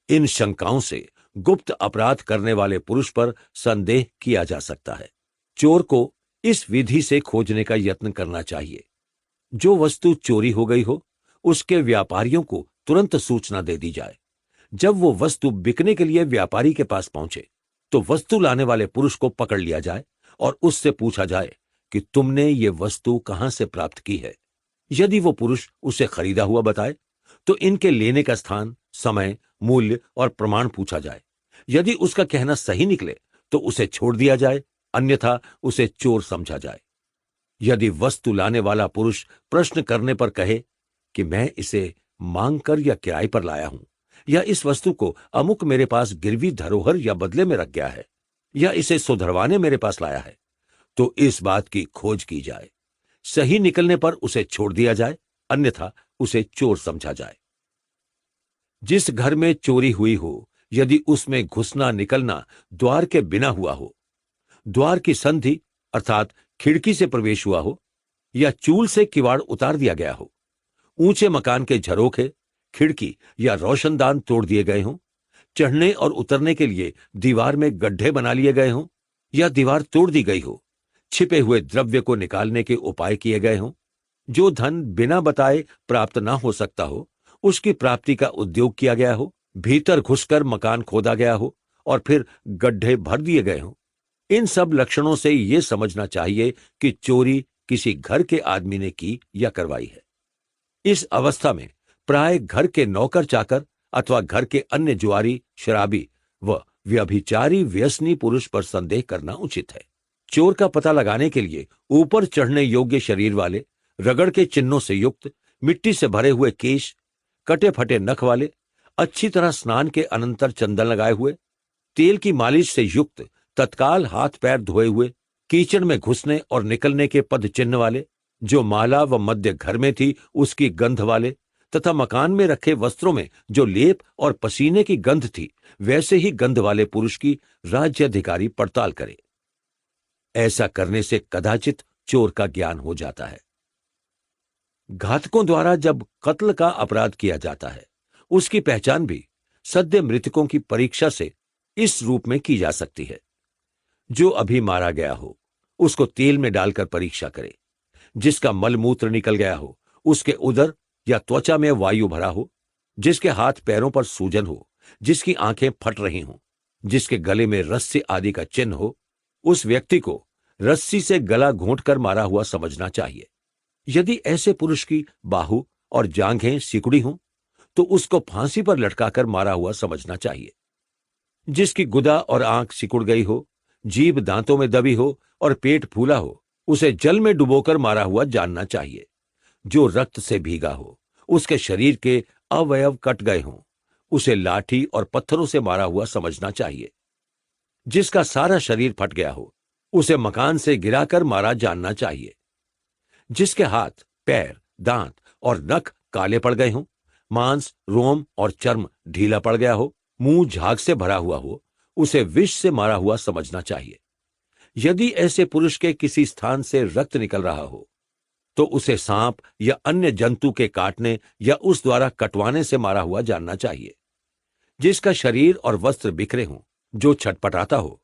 Speaker 1: इन शंकाओं से गुप्त अपराध करने वाले पुरुष पर संदेह किया जा सकता है। चोर को इस विधि से खोजने का यत्न करना चाहिए। जो वस्तु चोरी हो गई हो, उसके व्यापारियों को तुरंत सूचना दे दी जाए। जब वो वस्तु बिकने के लिए व्यापारी के पास पहुंचे, तो वस्तु लाने वाले पुरुष को पकड़ लिया जाए और उससे पूछा जाए कि तुमने ये वस्तु कहां से प्राप्त की है। यदि वो पुरुष उसे खरीदा हुआ बताए, तो इनके लेने का स्थान, समय, मूल्य और प्रमाण पूछा जाए। यदि उसका कहना सही निकले, तो उसे छोड़ दिया जाए, अन्यथा उसे चोर समझा जाए। यदि वस्तु लाने वाला पुरुष प्रश्न करने पर कहे कि मैं इसे मांग कर या किराए पर लाया हूं, या इस वस्तु को अमुक मेरे पास गिरवी धरोहर या बदले में रख गया है, या इसे सुधरवाने मेरे पास लाया है, तो इस बात की खोज की जाए। सही निकलने पर उसे छोड़ दिया जाए, अन्यथा उसे चोर समझा जाए। जिस घर में चोरी हुई हो, यदि उसमें घुसना निकलना द्वार के बिना हुआ हो, द्वार की संधि अर्थात खिड़की से प्रवेश हुआ हो, या चूल से किवाड़ उतार दिया गया हो, ऊंचे मकान के झरोखे, खिड़की या रोशनदान तोड़ दिए गए हों, चढ़ने और उतरने के लिए दीवार में गड्ढे बना लिए गए हों, या दीवार तोड़ दी गई हो, छिपे हुए द्रव्य को निकालने के उपाय किए गए हों, जो धन बिना बताए प्राप्त ना हो सकता हो, उसकी प्राप्ति का उद्योग किया गया हो, भीतर घुसकर मकान खोदा गया हो और फिर गड्ढे भर दिए गए हों, इन सब लक्षणों से यह समझना चाहिए कि चोरी किसी घर के आदमी ने की या करवाई है। इस अवस्था में प्राय घर के नौकर चाकर अथवा घर के अन्य जुआरी, शराबी व व्यभिचारी व्यसनी पुरुष पर संदेह करना उचित है। चोर का पता लगाने के लिए ऊपर चढ़ने योग्य शरीर वाले, रगड़ के चिन्हों से युक्त, मिट्टी से भरे हुए केश, कटे फटे नख वाले, अच्छी तरह स्नान के अनंतर चंदन लगाए हुए, तेल की मालिश से युक्त, तत्काल हाथ पैर धोए हुए, कीचड़ में घुसने और निकलने के पद चिन्ह वाले, जो माला व मध्य घर में थी उसकी गंध वाले, तथा मकान में रखे वस्त्रों में जो लेप और पसीने की गंध थी, वैसे ही गंध वाले पुरुष की राज्याधिकारी पड़ताल करे। ऐसा करने से कदाचित चोर का ज्ञान हो जाता है। घातकों द्वारा जब कत्ल का अपराध किया जाता है, उसकी पहचान भी सद्य मृतकों की परीक्षा से इस रूप में की जा सकती है। जो अभी मारा गया हो, उसको तेल में डालकर परीक्षा करे। जिसका मलमूत्र निकल गया हो, उसके उदर या त्वचा में वायु भरा हो, जिसके हाथ पैरों पर सूजन हो, जिसकी आंखें फट रही हों, जिसके गले में रस्सी आदि का चिन्ह हो, उस व्यक्ति को रस्सी से गला घोंटकर मारा हुआ समझना चाहिए। यदि ऐसे पुरुष की बाहु और जांघें सिकुड़ी हों, तो उसको फांसी पर लटकाकर मारा हुआ समझना चाहिए। जिसकी गुदा और आंख सिकुड़ गई हो, जीभ दांतों में दबी हो और पेट फूला हो, उसे जल में डुबोकर मारा हुआ जानना चाहिए। जो रक्त से भीगा हो, उसके शरीर के अवयव कट गए हों, उसे लाठी और पत्थरों से मारा हुआ समझना चाहिए। जिसका सारा शरीर फट गया हो, उसे मकान से गिराकर मारा जानना चाहिए। जिसके हाथ, पैर, दांत और नख काले पड़ गए हों, मांस, रोम और चर्म ढीला पड़ गया हो, मुंह झाग से भरा हुआ हो, उसे विष से मारा हुआ समझना चाहिए। यदि ऐसे पुरुष के किसी स्थान से रक्त निकल रहा हो, तो उसे सांप या अन्य जंतु के काटने या उस द्वारा कटवाने से मारा हुआ जानना चाहिए। जिसका शरीर और वस्त्र बिखरे हों, जो छटपटाता हो,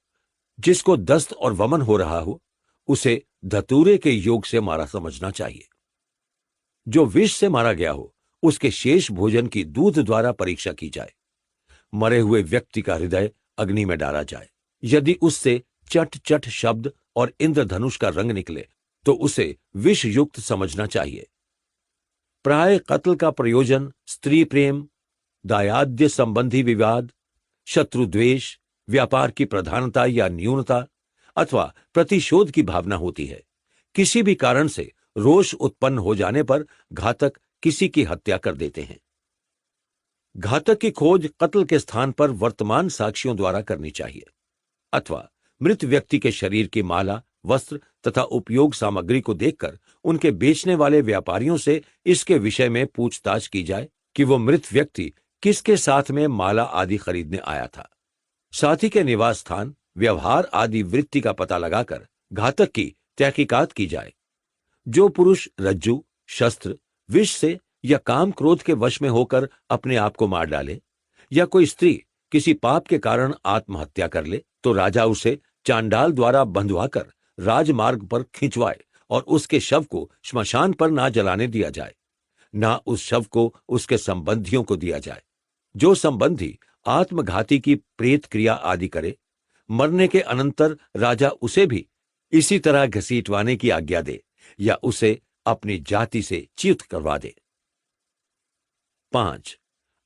Speaker 1: जिसको दस्त और वमन हो रहा हो, उसे धतूरे के योग से मारा समझना चाहिए। जो विष से मारा गया हो, उसके शेष भोजन की दूध द्वारा परीक्षा की जाए। मरे हुए व्यक्ति का हृदय अग्नि में डाला जाए। यदि उससे चट चट शब्द और इंद्रधनुष का रंग निकले, तो उसे विष युक्त समझना चाहिए। प्राय कत्ल का प्रयोजन स्त्री प्रेम, दायाद्य संबंधी विवाद, शत्रु द्वेष, व्यापार की प्रधानता या न्यूनता अथवा प्रतिशोध की भावना होती है। किसी भी कारण से रोष उत्पन्न हो जाने पर घातक किसी की हत्या कर देते हैं। घातक की खोज कत्ल के स्थान पर वर्तमान साक्षियों द्वारा करनी चाहिए, अथवा मृत व्यक्ति के शरीर की माला, वस्त्र तथा उपयोग सामग्री को देखकर उनके बेचने वाले व्यापारियों से इसके विषय में पूछताछ की जाए कि वो मृत व्यक्ति किसके साथ में माला आदि खरीदने आया था। साथी के निवास स्थान, व्यवहार आदि वृत्ति का पता लगाकर घातक की तहकीकात की जाए। जो पुरुष रज्जु, शस्त्र, विष से या काम क्रोध के वश में होकर अपने आप को मार डाले, या कोई स्त्री किसी पाप के कारण आत्महत्या कर ले, तो राजा उसे चांडाल द्वारा बंधवाकर राजमार्ग पर खिंचवाए और उसके शव को श्मशान पर ना जलाने दिया जाए, ना उस शव को उसके संबंधियों को दिया जाए। जो संबंधी आत्मघाती की प्रेत क्रिया आदि करे, मरने के अनंतर राजा उसे भी इसी तरह घसीटवाने की आज्ञा दे या उसे अपनी जाति से च्युत करवा दे। 5.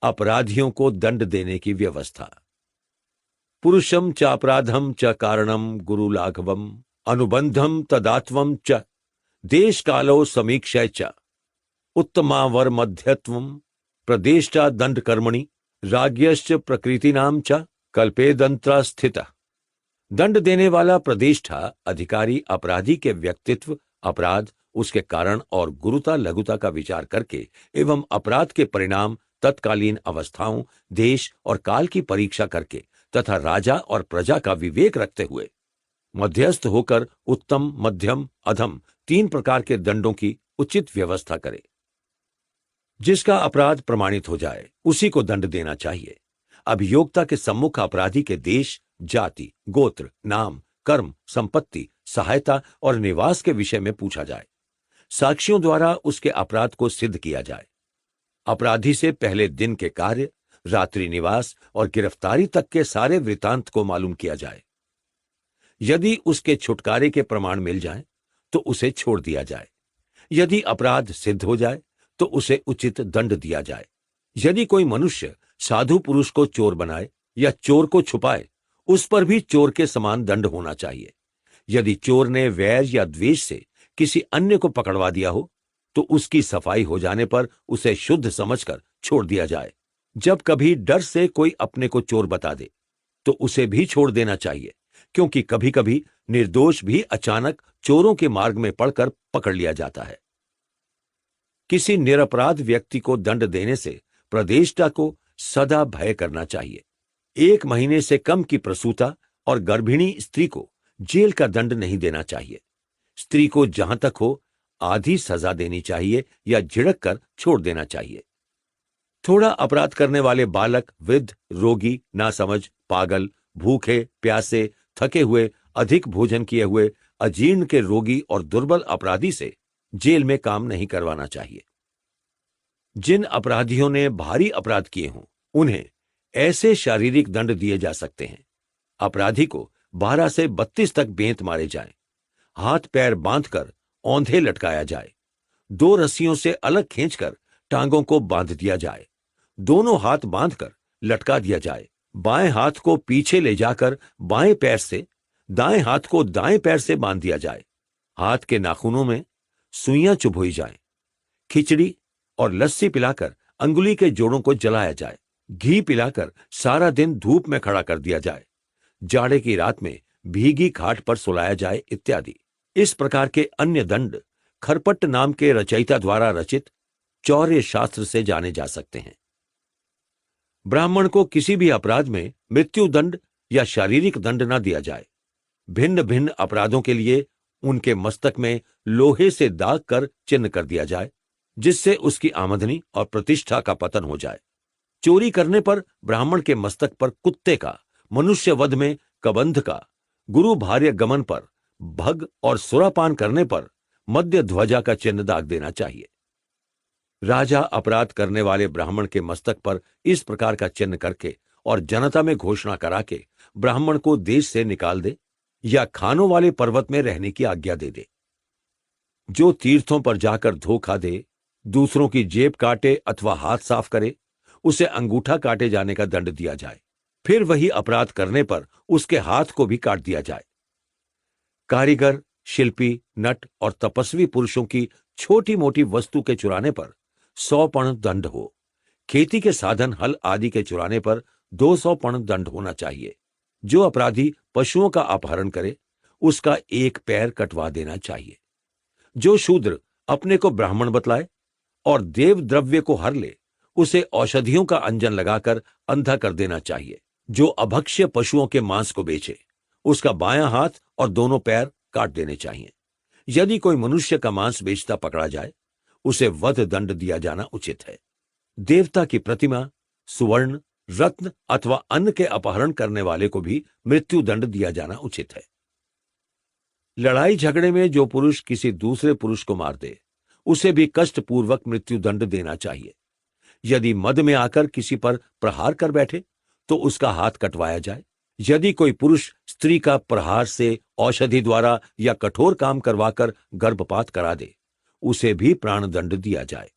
Speaker 1: अपराधियों को दंड देने की व्यवस्था। पुरुषम च अपराधम च कारणम गुरु लाघवम अनुबंधम तदात्वम च देश कालो समीक्षय च उत्तमावर मध्यत्वम प्रदेष्टा दंड कर्मणि राज्यश्च प्रकृतिनाम च कल्पेदंत्र स्थित। दंड देने वाला प्रदेष्टा अधिकारी अपराधी के व्यक्तित्व, अपराध, उसके कारण और गुरुता लघुता का विचार करके एवं अपराध के परिणाम, तत्कालीन अवस्थाओं, देश और काल की परीक्षा करके तथा राजा और प्रजा का विवेक रखते हुए मध्यस्थ होकर उत्तम, मध्यम, अधम 3 प्रकार के दंडों की उचित व्यवस्था करे। जिसका अपराध प्रमाणित हो जाए उसी को दंड देना चाहिए। अभियोक्ता के सम्मुख अपराधी के देश, जाति, गोत्र, नाम, कर्म, संपत्ति, सहायता और निवास के विषय में पूछा जाए। साक्षियों द्वारा उसके अपराध को सिद्ध किया जाए। अपराधी से पहले दिन के कार्य, रात्रि निवास और गिरफ्तारी तक के सारे वृतांत को मालूम किया जाए। यदि उसके छुटकारे के प्रमाण मिल जाएं, तो उसे छोड़ दिया जाए। यदि अपराध सिद्ध हो जाए तो उसे उचित दंड दिया जाए। यदि कोई मनुष्य साधु पुरुष को चोर बनाए या चोर को छुपाए, उस पर भी चोर के समान दंड होना चाहिए। यदि चोर ने वैर या द्वेष से किसी अन्य को पकड़वा दिया हो, तो उसकी सफाई हो जाने पर उसे शुद्ध समझकर छोड़ दिया जाए। जब कभी डर से कोई अपने को चोर बता दे, तो उसे भी छोड़ देना चाहिए, क्योंकि कभी कभी निर्दोष भी अचानक चोरों के मार्ग में पड़कर पकड़ लिया जाता है। किसी निरपराध व्यक्ति को दंड देने से प्रदेष्टा को सदा भय करना चाहिए। 1 महीने से कम की प्रसूता और गर्भिणी स्त्री को जेल का दंड नहीं देना चाहिए। स्त्री को जहां तक हो आधी सजा देनी चाहिए या झिड़क कर छोड़ देना चाहिए। थोड़ा अपराध करने वाले बालक, वृद्ध, रोगी, नासमझ, पागल, भूखे, प्यासे, थके हुए, अधिक भोजन किए हुए, अजीर्ण के रोगी और दुर्बल अपराधी से जेल में काम नहीं करवाना चाहिए। जिन अपराधियों ने भारी अपराध किए हों, उन्हें ऐसे शारीरिक दंड दिए जा सकते हैं। अपराधी को 12 से 32 तक बेंत मारे जाएं, हाथ पैर बांधकर औंधे लटकाया जाए, 2 रस्सियों से अलग खींचकर टांगों को बांध दिया जाए, दोनों हाथ बांधकर लटका दिया जाए, बाएं हाथ को पीछे ले जाकर बाएं पैर से, दाएं हाथ को दाएं पैर से बांध दिया जाए, हाथ के नाखूनों में सुइयां चुभोई जाएं, खिचड़ी और लस्सी पिलाकर अंगुली के जोड़ों को जलाया जाए, घी पिलाकर सारा दिन धूप में खड़ा कर दिया जाए, जाड़े की रात में भीगी खाट पर सुलाया जाए इत्यादि। इस प्रकार के अन्य दंड खरपट्ट नाम के रचयिता द्वारा रचित चौर्य शास्त्र से जाने जा सकते हैं। ब्राह्मण को किसी भी अपराध में मृत्यु दंड या शारीरिक दंड न दिया जाए। भिन्न भिन्न अपराधों के लिए उनके मस्तक में लोहे से दाग कर चिन्ह कर दिया जाए, जिससे उसकी आमदनी और प्रतिष्ठा का पतन हो जाए। चोरी करने पर ब्राह्मण के मस्तक पर कुत्ते का, मनुष्य वध में कबंध का, गुरु भार्य गमन पर भग और सुरापान करने पर मध्य ध्वजा का चिन्ह दाग देना चाहिए। राजा अपराध करने वाले ब्राह्मण के मस्तक पर इस प्रकार का चिन्ह करके और जनता में घोषणा करा के ब्राह्मण को देश से निकाल दे या खानों वाले पर्वत में रहने की आज्ञा दे दे। जो तीर्थों पर जाकर धोखा दे, दूसरों की जेब काटे अथवा हाथ साफ करे, उसे अंगूठा काटे जाने का दंड दिया जाए। फिर वही अपराध करने पर उसके हाथ को भी काट दिया जाए। कारीगर, शिल्पी, नट और तपस्वी पुरुषों की छोटी मोटी वस्तु के चुराने पर 100 पण दंड हो। खेती के साधन, हल आदि के चुराने पर 200 पण दंड होना चाहिए। जो अपराधी पशुओं का अपहरण करे, उसका एक पैर कटवा देना चाहिए। जो शूद्र अपने को ब्राह्मण बतलाए और देव द्रव्य को हर ले, उसे औषधियों का अंजन लगाकर अंधा कर देना चाहिए। जो अभक्ष्य पशुओं के मांस को बेचे, उसका बायां हाथ और दोनों पैर काट देने चाहिए। यदि कोई मनुष्य का मांस बेचता पकड़ा जाए, उसे वध दंड दिया जाना उचित है। देवता की प्रतिमा, सुवर्ण, रत्न अथवा अन्न के अपहरण करने वाले को भी मृत्यु दंड दिया जाना उचित है। लड़ाई झगड़े में जो पुरुष किसी दूसरे पुरुष को मार दे, उसे भी कष्टपूर्वक मृत्यु दंड देना चाहिए। यदि मद में आकर किसी पर प्रहार कर बैठे, तो उसका हाथ कटवाया जाए। यदि कोई पुरुष स्त्री का प्रहार से, औषधि द्वारा या कठोर काम करवाकर गर्भपात करा दे, उसे भी प्राणदंड दिया जाए।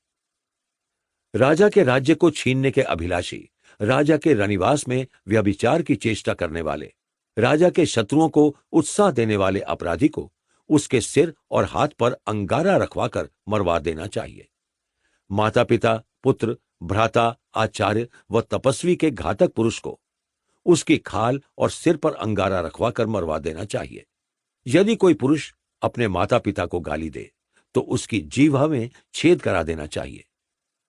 Speaker 1: राजा के राज्य को छीनने के अभिलाषी, राजा के रनिवास में व्यभिचार की चेष्टा करने वाले, राजा के शत्रुओं को उत्साह देने वाले अपराधी को उसके सिर और हाथ पर अंगारा रखवाकर मरवा देना चाहिए। माता पिता, पुत्र, भ्राता, आचार्य व तपस्वी के घातक पुरुष को उसकी खाल और सिर पर अंगारा रखवाकर मरवा देना चाहिए। यदि कोई पुरुष अपने माता पिता को गाली दे, तो उसकी जीवा में छेद करा देना चाहिए।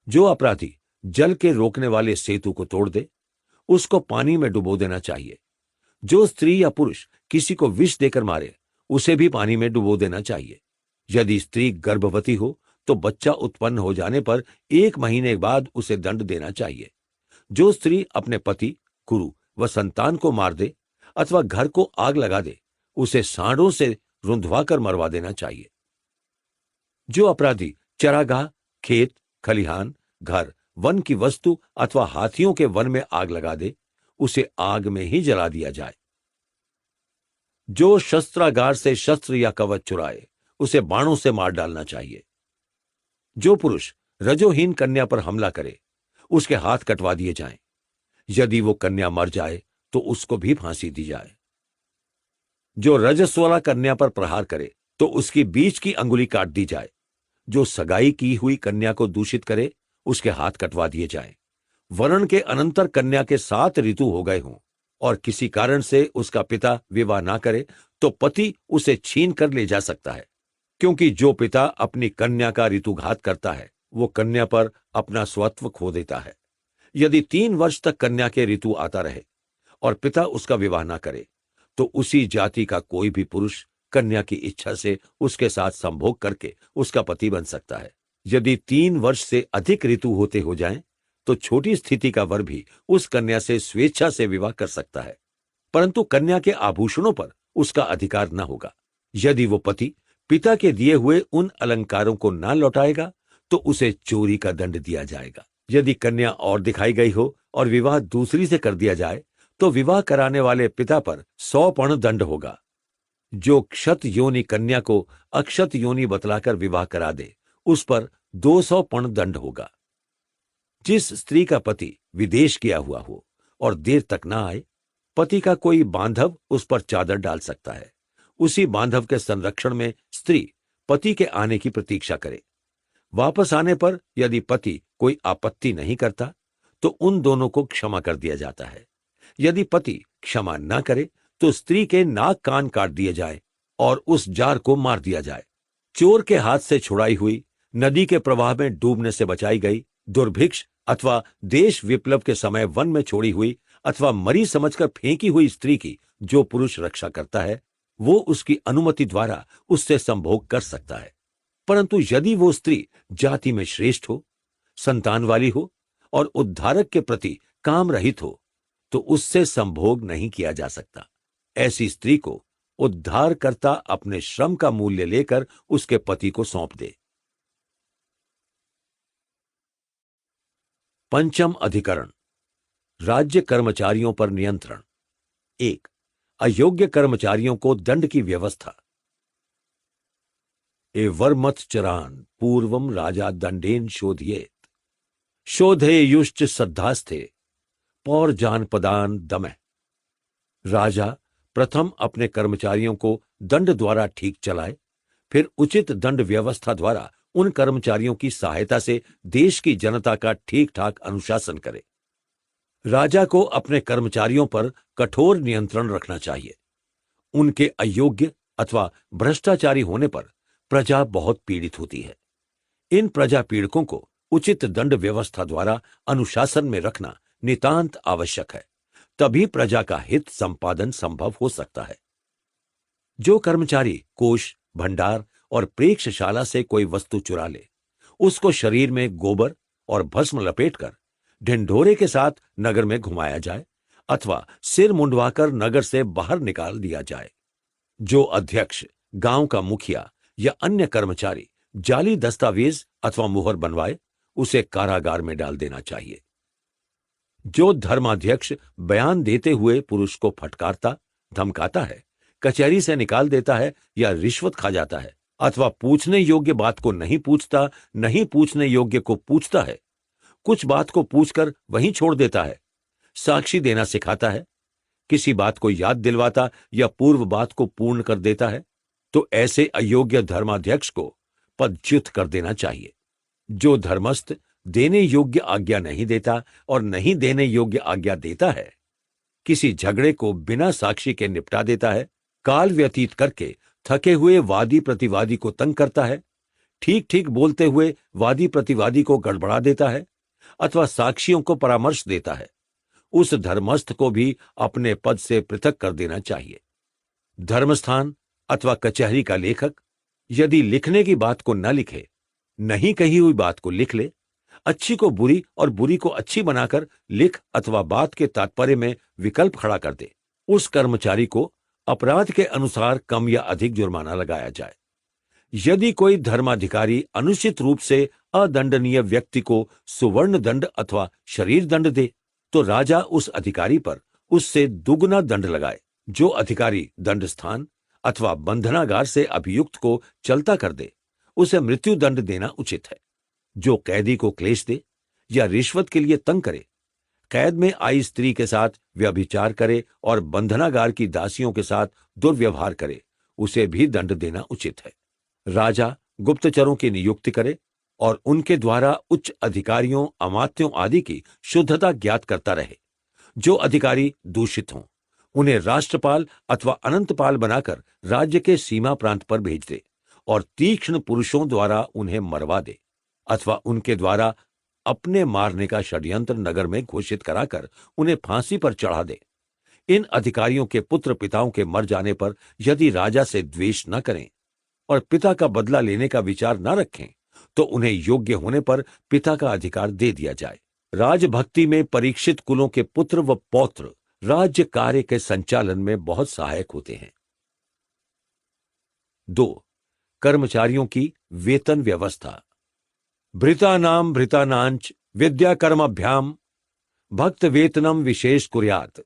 Speaker 1: जो अपराधी जल के रोकने वाले सेतु को तोड़ दे, उसको पानी में डुबो देना चाहिए। जो स्त्री या पुरुष किसी को विष देकर मारे, उसे भी पानी में डुबो देना चाहिए। यदि स्त्री गर्भवती हो, तो बच्चा उत्पन्न हो जाने पर 1 महीने बाद उसे दंड देना चाहिए। जो स्त्री अपने पति, गुरु व संतान को मार दे अथवा घर को आग लगा दे, उसे सांडों से रुंधवाकर मरवा देना चाहिए। जो अपराधी चरागाह, खेत, खलिहान, घर, वन की वस्तु अथवा हाथियों के वन में आग लगा दे, उसे आग में ही जला दिया जाए। जो शस्त्रागार से शस्त्र या कवच चुराए, उसे बाणों से मार डालना चाहिए। जो पुरुष रजोहीन कन्या पर हमला करे, उसके हाथ कटवा दिए जाएं। यदि वो कन्या मर जाए, तो उसको भी फांसी दी जाए। जो रजस्वला कन्या पर प्रहार करे, तो उसकी बीच की अंगुली काट दी जाए। जो सगाई की हुई कन्या को दूषित करे, उसके हाथ कटवा दिए जाएं। वरण के अनंतर कन्या के 7 ऋतु हो गए हों और किसी कारण से उसका पिता विवाह ना करे, तो पति उसे छीन कर ले जा सकता है। क्योंकि जो पिता अपनी कन्या का ऋतुघात करता है, वो कन्या पर अपना स्वत्व खो देता है। यदि 3 वर्ष तक कन्या के ऋतु आता रहे और पिता उसका विवाह ना करे, तो उसी जाति का कोई भी पुरुष कन्या की इच्छा से उसके साथ संभोग करके उसका पति बन सकता है। यदि 3 वर्ष से अधिक ऋतु होते हो जाएं, तो छोटी स्थिति का वर भी उस कन्या से स्वेच्छा से विवाह कर सकता है, परंतु कन्या के आभूषणों पर उसका अधिकार न होगा। यदि वो पति पिता के दिए हुए उन अलंकारों को ना लौटाएगा, तो उसे चोरी का दंड दिया जाएगा। यदि कन्या और दिखाई गई हो और विवाह दूसरी से कर दिया जाए, तो विवाह कराने वाले पिता पर 100 पण दंड होगा। जो क्षत योनि कन्या को अक्षत योनि बतलाकर विवाह करा दे, उस पर 200 पण दंड होगा। जिस स्त्री का पति विदेश गया हुआ हो और देर तक ना आए, पति का कोई बांधव उस पर चादर डाल सकता है। उसी बांधव के संरक्षण में स्त्री पति के आने की प्रतीक्षा करे। वापस आने पर यदि पति कोई आपत्ति नहीं करता, तो उन दोनों को क्षमा कर दिया जाता है। यदि पति क्षमा न करे, तो स्त्री के नाक कान काट दिए जाए और उस जार को मार दिया जाए। चोर के हाथ से छुड़ाई हुई, नदी के प्रवाह में डूबने से बचाई गई, दुर्भिक्ष अथवा देश विप्लव के समय वन में छोड़ी हुई अथवा मरी समझकर फेंकी हुई स्त्री की जो पुरुष रक्षा करता है, वो उसकी अनुमति द्वारा उससे संभोग कर सकता है। परंतु यदि वो स्त्री जाति में श्रेष्ठ हो, संतान वाली हो और उद्धारक के प्रति काम रहित हो, तो उससे संभोग नहीं किया जा सकता। ऐसी स्त्री को उद्धारकर्ता अपने श्रम का मूल्य लेकर उसके पति को सौंप दे। पंचम अधिकरण, राज्य कर्मचारियों पर नियंत्रण। 1. अयोग्य कर्मचारियों को दंड की व्यवस्था। वर्मत्चरान पूर्वम राजा दंडेन शोधयेत, शोधेयुश्च सद्धास्थे पौरजानपदान दमः। राजा प्रथम अपने कर्मचारियों को दंड द्वारा ठीक चलाए, फिर उचित दंड व्यवस्था द्वारा उन कर्मचारियों की सहायता से देश की जनता का ठीक ठाक अनुशासन करे। राजा को अपने कर्मचारियों पर कठोर नियंत्रण रखना चाहिए। उनके अयोग्य अथवा भ्रष्टाचारी होने पर प्रजा बहुत पीड़ित होती है। इन प्रजा पीड़कों को उचित दंड व्यवस्था द्वारा अनुशासन में रखना नितांत आवश्यक है, तभी प्रजा का हित संपादन संभव हो सकता है। जो कर्मचारी कोष, भंडार और प्रेक्षशाला से कोई वस्तु चुरा ले, उसको शरीर में गोबर और भस्म लपेटकर ढिंढोरे के साथ नगर में घुमाया जाए अथवा सिर मुंडवाकर नगर से बाहर निकाल दिया जाए। जो अध्यक्ष, गांव का मुखिया या अन्य कर्मचारी जाली दस्तावेज अथवा मुहर बनवाए, उसे कारागार में डाल देना चाहिए। जो धर्माध्यक्ष बयान देते हुए पुरुष को फटकारता, धमकाता है, कचहरी से निकाल देता है या रिश्वत खा जाता है अथवा पूछने योग्य बात को नहीं पूछता, नहीं पूछने योग्य को पूछता है, कुछ बात को पूछकर वहीं छोड़ देता है, साक्षी देना सिखाता है, किसी बात को याद दिलवाता या पूर्व बात को पूर्ण कर देता है, तो ऐसे अयोग्य धर्माध्यक्ष को पदच्युत कर देना चाहिए। जो धर्मस्थ देने योग्य आज्ञा नहीं देता और नहीं देने योग्य आज्ञा देता है, किसी झगड़े को बिना साक्षी के निपटा देता है, काल व्यतीत करके थके हुए वादी प्रतिवादी को तंग करता है, ठीक ठीक बोलते हुए वादी प्रतिवादी को गड़बड़ा देता है अथवा साक्षियों को परामर्श देता है, उस धर्मस्थ को भी अपने पद से पृथक कर देना चाहिए। धर्मस्थान अथवा कचहरी का लेखक यदि लिखने की बात को न लिखे, नहीं कही हुई बात को लिख ले, अच्छी को बुरी और बुरी को अच्छी बनाकर लिख अथवा बात के तात्पर्य में विकल्प खड़ा कर दे, उस कर्मचारी को अपराध के अनुसार कम या अधिक जुर्माना लगाया जाए। यदि कोई धर्माधिकारी अनुचित रूप से अदंडनीय व्यक्ति को सुवर्ण दंड अथवा शरीर दंड दे, तो राजा उस अधिकारी पर उससे दुगुना दंड लगाए। जो अधिकारी दंड स्थान अथवा बंधनागार से अभियुक्त को चलता कर दे, उसे मृत्यु दंड देना उचित है। जो कैदी को क्लेश दे या रिश्वत के लिए तंग करे, कैद में आई स्त्री के साथ व्यभिचार करे और बंधनागार की दासियों के साथ दुर्व्यवहार करे, उसे भी दंड देना उचित है। राजा गुप्तचरों की नियुक्ति करे और उनके द्वारा उच्च अधिकारियों, अमात्यों आदि की शुद्धता ज्ञात करता रहे। जो अधिकारी दूषित हों, उन्हें राष्ट्रपाल अथवा अनंतपाल बनाकर राज्य के सीमा प्रांत पर भेज दे और तीक्ष्ण पुरुषों द्वारा उन्हें मरवा दे अथवा उनके द्वारा अपने मारने का षड्यंत्र नगर में घोषित कराकर उन्हें फांसी पर चढ़ा दे। इन अधिकारियों के पुत्र पिताओं के मर जाने पर यदि राजा से द्वेष न करें और पिता का बदला लेने का विचार न रखें, तो उन्हें योग्य होने पर पिता का अधिकार दे दिया जाए। राजभक्ति में परीक्षित कुलों के पुत्र व पौत्र राज्य कार्य के संचालन में बहुत सहायक होते हैं। 2. कर्मचारियों की वेतन व्यवस्था। भृतानांच विद्या कर्मभ्याम भक्त वेतनम विशेष कुर्यात।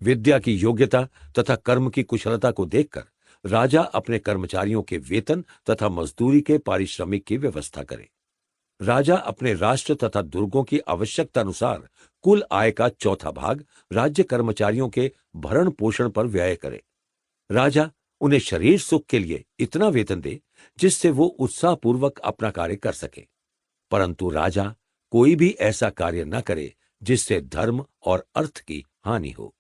Speaker 1: विद्या की योग्यता तथा कर्म की कुशलता को देखकर राजा अपने कर्मचारियों के वेतन तथा मजदूरी के पारिश्रमिक की व्यवस्था करे। राजा अपने राष्ट्र तथा दुर्गों की आवश्यकता अनुसार कुल आय का चौथा भाग राज्य कर्मचारियों के भरण पोषण पर व्यय करे। राजा उन्हें शरीर सुख के लिए इतना वेतन दे जिससे वो उत्साहपूर्वक अपना कार्य कर सके, परंतु राजा कोई भी ऐसा कार्य न करे जिससे धर्म और अर्थ की हानि हो।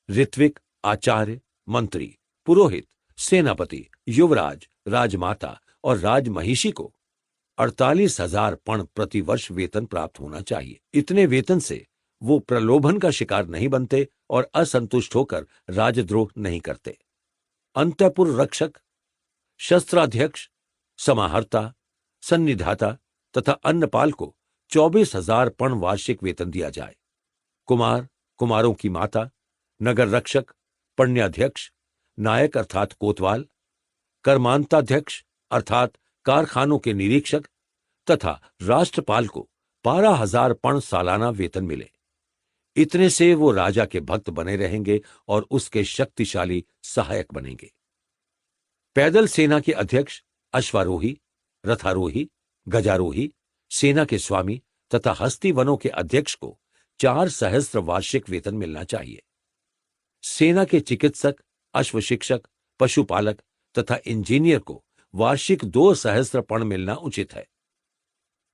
Speaker 1: ऋत्विक आचार्य, मंत्री, पुरोहित, सेनापति, युवराज, राजमाता और राजमहिषी को 48,000 पण प्रति वर्ष वेतन प्राप्त होना चाहिए। इतने वेतन से वो प्रलोभन का शिकार नहीं बनते और असंतुष्ट होकर राजद्रोह नहीं करते। अंतःपुर रक्षक, शस्त्राध्यक्ष, समाहर्ता, सन्निधाता तथा अन्नपाल को 24,000 पण वार्षिक वेतन दिया जाए। कुमार, कुमारों की माता, नगर रक्षक, पण्याध्यक्ष, नायक अर्थात कोतवाल, कर्मांताध्यक्ष अर्थात कारखानों के निरीक्षक तथा राष्ट्रपाल को 12,000 पण सालाना वेतन मिले। इतने से वो राजा के भक्त बने रहेंगे और उसके शक्तिशाली सहायक बनेंगे। पैदल सेना के अध्यक्ष, अश्वारोही, रथारोही, गजारोही, सेना के स्वामी तथा हस्ती वनों के अध्यक्ष को 4 सहस्त्र वार्षिक वेतन मिलना चाहिए। सेना के चिकित्सक, अश्व शिक्षक, पशुपालक तथा इंजीनियर को वार्षिक 2 सहस्त्र पण मिलना उचित है।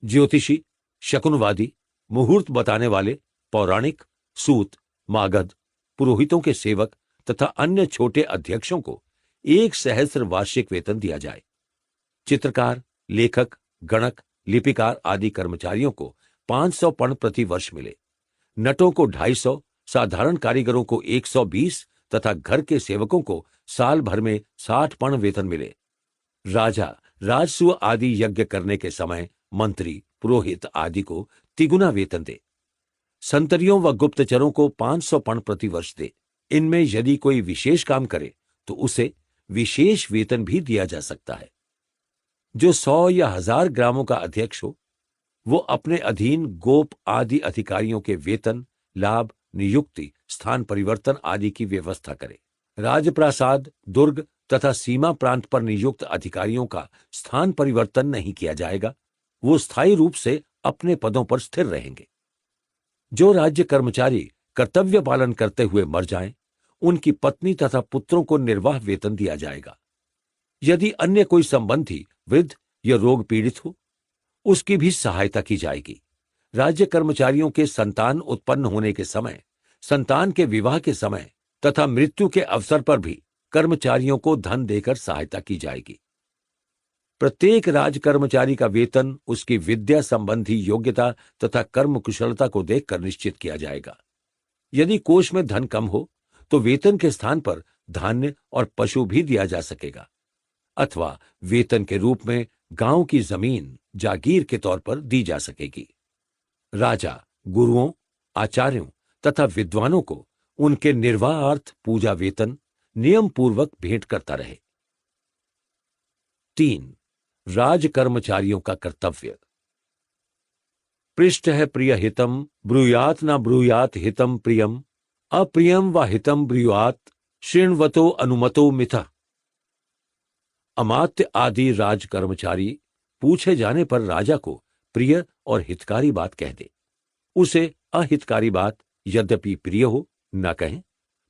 Speaker 1: ज्योतिषी, शकुनवादी, मुहूर्त बताने वाले, पौराणिक, सूत, मागध, पुरोहितों के सेवक तथा अन्य छोटे अध्यक्षों को 1 सहस्त्र वार्षिक वेतन दिया जाए। चित्रकार, लेखक, गणक, लिपिकार आदि कर्मचारियों को 500 पण प्रति वर्ष मिले। नटों को 250, साधारण कारीगरों को 120 तथा घर के सेवकों को साल भर में 60 पण वेतन मिले। राजा राजसूय आदि यज्ञ करने के समय मंत्री, पुरोहित आदि को तिगुना वेतन दे। संतरियों व गुप्तचरों को 500 पण प्रति वर्ष दे। इनमें यदि कोई विशेष काम करे तो उसे विशेष वेतन भी दिया जा सकता है। जो 100 या 1000 ग्रामों का अध्यक्ष हो, वो अपने अधीन गोप आदि अधिकारियों के वेतन, लाभ, नियुक्ति, स्थान परिवर्तन आदि की व्यवस्था करे। राजप्रासाद, दुर्ग तथा सीमा प्रांत पर नियुक्त अधिकारियों का स्थान परिवर्तन नहीं किया जाएगा। वो स्थायी रूप से अपने पदों पर स्थिर रहेंगे। जो राज्य कर्मचारी कर्तव्य पालन करते हुए मर जाएं, उनकी पत्नी तथा पुत्रों को निर्वाह वेतन दिया जाएगा। यदि अन्य कोई संबंधी वृद्ध या रोग पीड़ित हो, उसकी भी सहायता की जाएगी। राज्य कर्मचारियों के संतान उत्पन्न होने के समय, संतान के विवाह के समय तथा मृत्यु के अवसर पर भी कर्मचारियों को धन देकर सहायता की जाएगी। प्रत्येक राज कर्मचारी का वेतन उसकी विद्या संबंधी योग्यता तथा कर्म कुशलता को देखकर निश्चित किया जाएगा। यदि कोष में धन कम हो तो वेतन के स्थान पर धान्य और पशु भी दिया जा सकेगा, अथवा वेतन के रूप में गांव की जमीन जागीर के तौर पर दी जा सकेगी। राजा गुरुओं, आचार्यों तथा विद्वानों को उनके निर्वाहार्थ पूजा वेतन नियम पूर्वक भेंट करता रहे। 3. राज कर्मचारियों का कर्तव्य। पृष्ठ है प्रिय हितम ब्रूयात न ब्रूयात हितम प्रियम, अप्रियम व हितम ब्रूयात शृण्वतो अनुमतो मिथः। अमात्य आदि राज कर्मचारी पूछे जाने पर राजा को प्रिय और हितकारी बात कह दे। उसे अहितकारी बात यद्यपि प्रिय हो न कहें,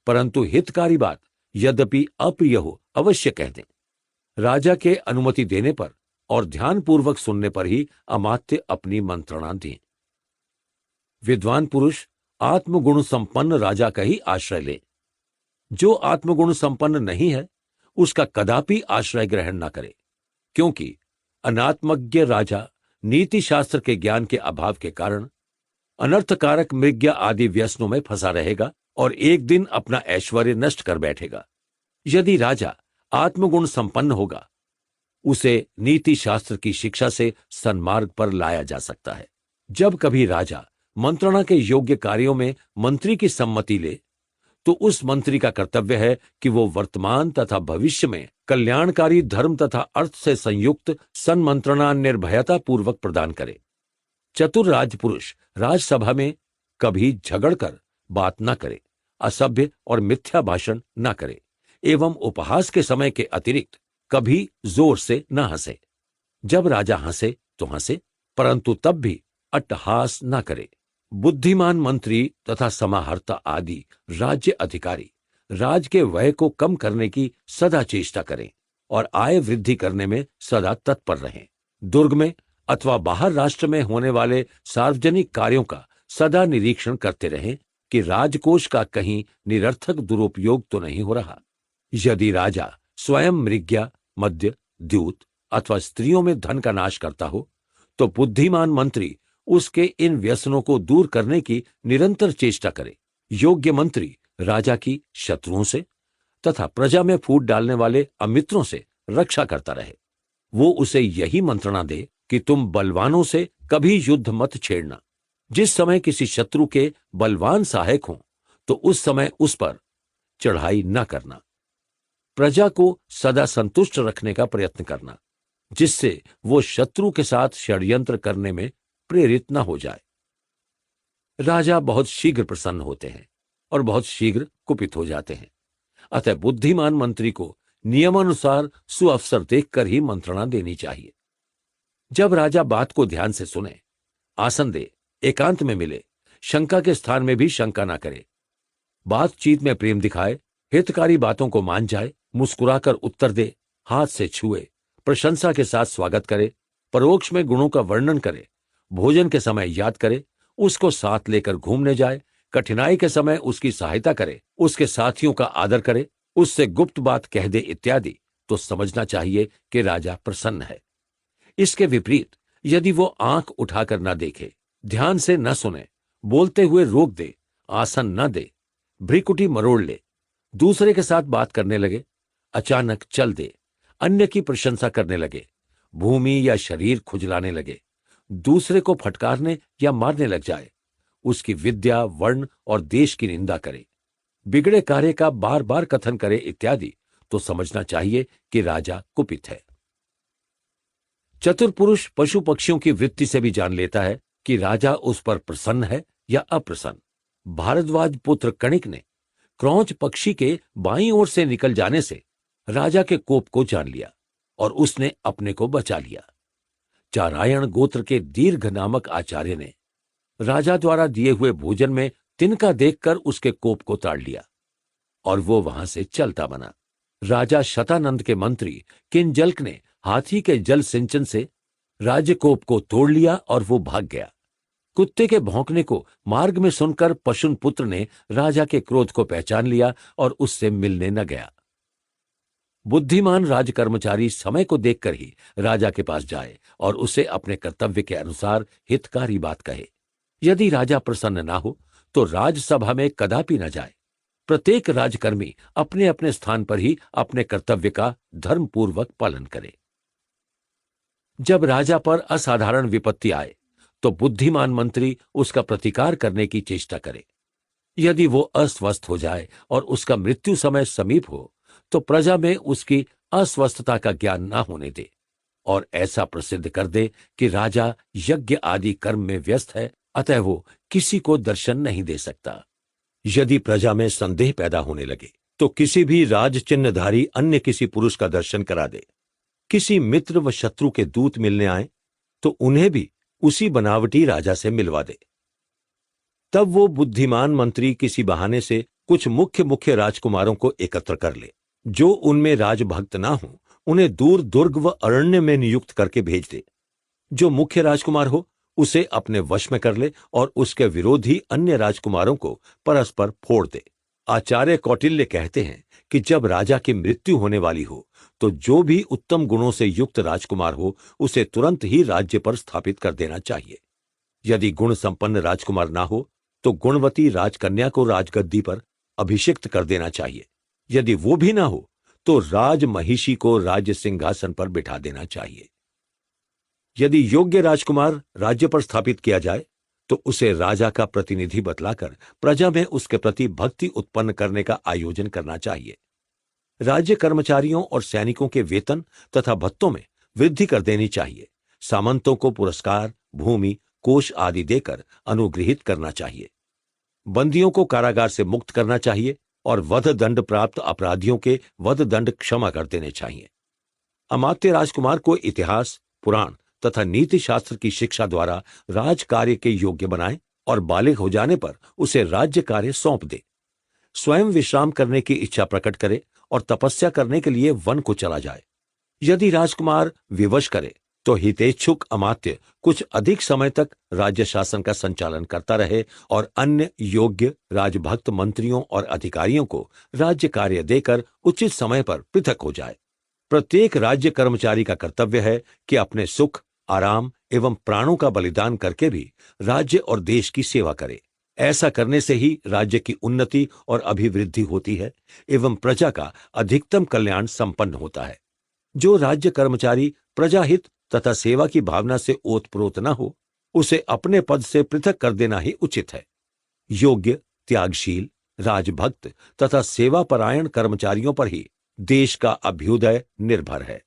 Speaker 1: परंतु हितकारी बात यद्यपि अप्रिय हो अवश्य कह दें। राजा के अनुमति देने पर और ध्यानपूर्वक सुनने पर ही अमात्य अपनी मंत्रणा दें। विद्वान पुरुष आत्मगुण संपन्न राजा का ही आश्रय ले। जो आत्मगुण संपन्न नहीं है, उसका कदापि आश्रय ग्रहण न करे, क्योंकि अनात्मज्ञ राजा नीति शास्त्र के ज्ञान के अभाव के कारण अनर्थकारक मृग्या आदि व्यसनों में फंसा रहेगा और एक दिन अपना ऐश्वर्य नष्ट कर बैठेगा। यदि राजा आत्मगुण संपन्न होगा, उसे नीति शास्त्र की शिक्षा से सन्मार्ग पर लाया जा सकता है। जब कभी राजा मंत्रणा के योग्य कार्यों में मंत्री की सम्मति ले, तो उस मंत्री का कर्तव्य है कि वो वर्तमान तथा भविष्य में कल्याणकारी धर्म तथा अर्थ से संयुक्त सन्मंत्रणा निर्भयता पूर्वक प्रदान करे। चतुर राजपुरुष राजसभा में कभी झगड़कर बात न करे, असभ्य और मिथ्या भाषण न करे एवं उपहास के समय के अतिरिक्त कभी जोर से न हंसे। जब राजा हंसे तो हंसे, परंतु तब भी अट्टहास न करे। बुद्धिमान मंत्री तथा समाहर्ता आदि राज्य अधिकारी राज के व्यय को कम करने की सदा चेष्टा करें और आय वृद्धि करने में सदा तत्पर रहें। दुर्ग में अथवा बाहर राष्ट्र में होने वाले सार्वजनिक कार्यों का सदा निरीक्षण करते रहें कि राजकोष का कहीं निरर्थक दुरुपयोग तो नहीं हो रहा। यदि राजा स्वयं मृग्या, मद्य, द्यूत अथवा स्त्रियों में धन का नाश करता हो, तो बुद्धिमान मंत्री उसके इन व्यसनों को दूर करने की निरंतर चेष्टा करे। योग्य मंत्री राजा की शत्रुओं से तथा प्रजा में फूट डालने वाले अमित्रों से रक्षा करता रहे। वो उसे यही मंत्रणा दे कि तुम बलवानों से कभी युद्ध मत छेड़ना। जिस समय किसी शत्रु के बलवान सहायक हों, तो उस समय उस पर चढ़ाई न करना। प्रजा को सदा संतुष्ट रखने का प्रयत्न करना, जिससे वो शत्रु के साथ षड्यंत्र करने में प्रेरित न हो जाए। राजा बहुत शीघ्र प्रसन्न होते हैं और बहुत शीघ्र कुपित हो जाते हैं। अतः बुद्धिमान मंत्री को नियमानुसार सुअवसर देखकर ही मंत्रणा देनी चाहिए। जब राजा बात को ध्यान से सुने, आसन दे, एकांत में मिले, शंका के स्थान में भी शंका ना करे, बातचीत में प्रेम दिखाए, हितकारी बातों को मान जाए, मुस्कुराकर उत्तर दे, हाथ से छुए, प्रशंसा के साथ स्वागत करे, परोक्ष में गुणों का वर्णन करे, भोजन के समय याद करे, उसको साथ लेकर घूमने जाए, कठिनाई के समय उसकी सहायता करे, उसके साथियों का आदर करे, उससे गुप्त बात कह दे इत्यादि, तो समझना चाहिए कि राजा प्रसन्न है। इसके विपरीत यदि वो आंख उठाकर न देखे, ध्यान से न सुने, बोलते हुए रोक दे, आसन न दे, भ्रिकुटी मरोड़ ले, दूसरे के साथ बात करने लगे, अचानक चल दे, अन्य की प्रशंसा करने लगे, भूमि या शरीर खुजलाने लगे, दूसरे को फटकारने या मारने लग जाए, उसकी विद्या, वर्ण और देश की निंदा करे, बिगड़े कार्य का बार बार कथन करे इत्यादि, तो समझना चाहिए कि राजा कुपित है। चतुर पुरुष पशु पक्षियों की वृत्ति से भी जान लेता है कि राजा उस पर प्रसन्न है या अप्रसन्न। भारद्वाज पुत्र कणिक ने क्रौंच पक्षी के बाईं ओर से निकल जाने से राजा के कोप को जान लिया और उसने अपने को बचा लिया। चारायण गोत्र के दीर्घ नामक आचार्य ने राजा द्वारा दिए हुए भोजन में तिनका देखकर उसके कोप को ताड़ लिया और वो वहां से चलता बना। राजा शतानंद के मंत्री किंजल्क ने हाथी के जल सिंचन से राजकोप को तोड़ लिया और वो भाग गया। कुत्ते के भौंकने को मार्ग में सुनकर पशुन पुत्र ने राजा के क्रोध को पहचान लिया और उससे मिलने न गया। बुद्धिमान राजकर्मचारी समय को देखकर ही राजा के पास जाए और उसे अपने कर्तव्य के अनुसार हितकारी बात कहे। यदि राजा प्रसन्न ना हो तो राजसभा में कदापि न जाए। प्रत्येक राजकर्मी अपने अपने स्थान पर ही अपने कर्तव्य का धर्मपूर्वक पालन करे। जब राजा पर असाधारण विपत्ति आए तो बुद्धिमान मंत्री उसका प्रतिकार करने की चेष्टा करे। यदि वो अस्वस्थ हो जाए और उसका मृत्यु समय समीप हो तो प्रजा में उसकी अस्वस्थता का ज्ञान ना होने दे और ऐसा प्रसिद्ध कर दे कि राजा यज्ञ आदि कर्म में व्यस्त है, अतः वो किसी को दर्शन नहीं दे सकता। यदि प्रजा में संदेह पैदा होने लगे तो किसी भी राज चिन्हधारी अन्य किसी पुरुष का दर्शन करा दे। किसी मित्र व शत्रु के दूत मिलने आए तो उन्हें भी उसी बनावटी राजा से मिलवा दे। तब वो बुद्धिमान मंत्री किसी बहाने से कुछ मुख्य मुख्य राजकुमारों को एकत्र कर ले। जो उनमें राजभक्त ना हो उन्हें दूर दुर्ग व अरण्य में नियुक्त करके भेज दे। जो मुख्य राजकुमार हो उसे अपने वश में कर ले और उसके विरोधी अन्य राजकुमारों को परस्पर फोड़ दे। आचार्य कौटिल्य कहते हैं कि जब राजा की मृत्यु होने वाली हो तो जो भी उत्तम गुणों से युक्त राजकुमार हो उसे तुरंत ही राज्य पर स्थापित कर देना चाहिए। यदि गुण संपन्न राजकुमार ना हो तो गुणवती राजकन्या को राजगद्दी पर अभिषिक्त कर देना चाहिए। यदि वो भी ना हो तो राज महिषी को राज्य सिंहासन पर बिठा देना चाहिए। यदि योग्य राजकुमार राज्य पर स्थापित किया जाए तो उसे राजा का प्रतिनिधि बतलाकर प्रजा में उसके प्रति भक्ति उत्पन्न करने का आयोजन करना चाहिए। राज्य कर्मचारियों और सैनिकों के वेतन तथा भत्तों में वृद्धि कर देनी चाहिए। सामंतों को पुरस्कार, भूमि, कोष आदि देकर अनुग्रहित करना चाहिए। बंदियों को कारागार से मुक्त करना चाहिए और वध दंड प्राप्त अपराधियों के वध दंड क्षमा कर देने चाहिए। अमात्य राजकुमार को इतिहास, पुराण तथा नीति शास्त्र की शिक्षा द्वारा राज कार्य के योग्य बनाए और बालिग हो जाने पर उसे राज्य कार्य सौंप दे। स्वयं विश्राम करने की इच्छा प्रकट करे और तपस्या करने के लिए वन को चला जाए। यदि राजकुमार विवश करे तो हितेच्छुक अमात्य कुछ अधिक समय तक राज्य शासन का संचालन करता रहे और अन्य योग्य राजभक्त मंत्रियों और अधिकारियों को राज्य कार्य देकर उचित समय पर पृथक हो जाए। प्रत्येक राज्य कर्मचारी का कर्तव्य है कि अपने सुख, आराम एवं प्राणों का बलिदान करके भी राज्य और देश की सेवा करे। ऐसा करने से ही राज्य की उन्नति और अभिवृद्धि होती है एवं प्रजा का अधिकतम कल्याण संपन्न होता है। जो राज्य कर्मचारी प्रजाहित तथा सेवा की भावना से ओतप्रोत न हो, उसे अपने पद से पृथक कर देना ही उचित है। योग्य, त्यागशील, राजभक्त तथा सेवापरायण कर्मचारियों पर ही देश का अभ्युदय निर्भर है।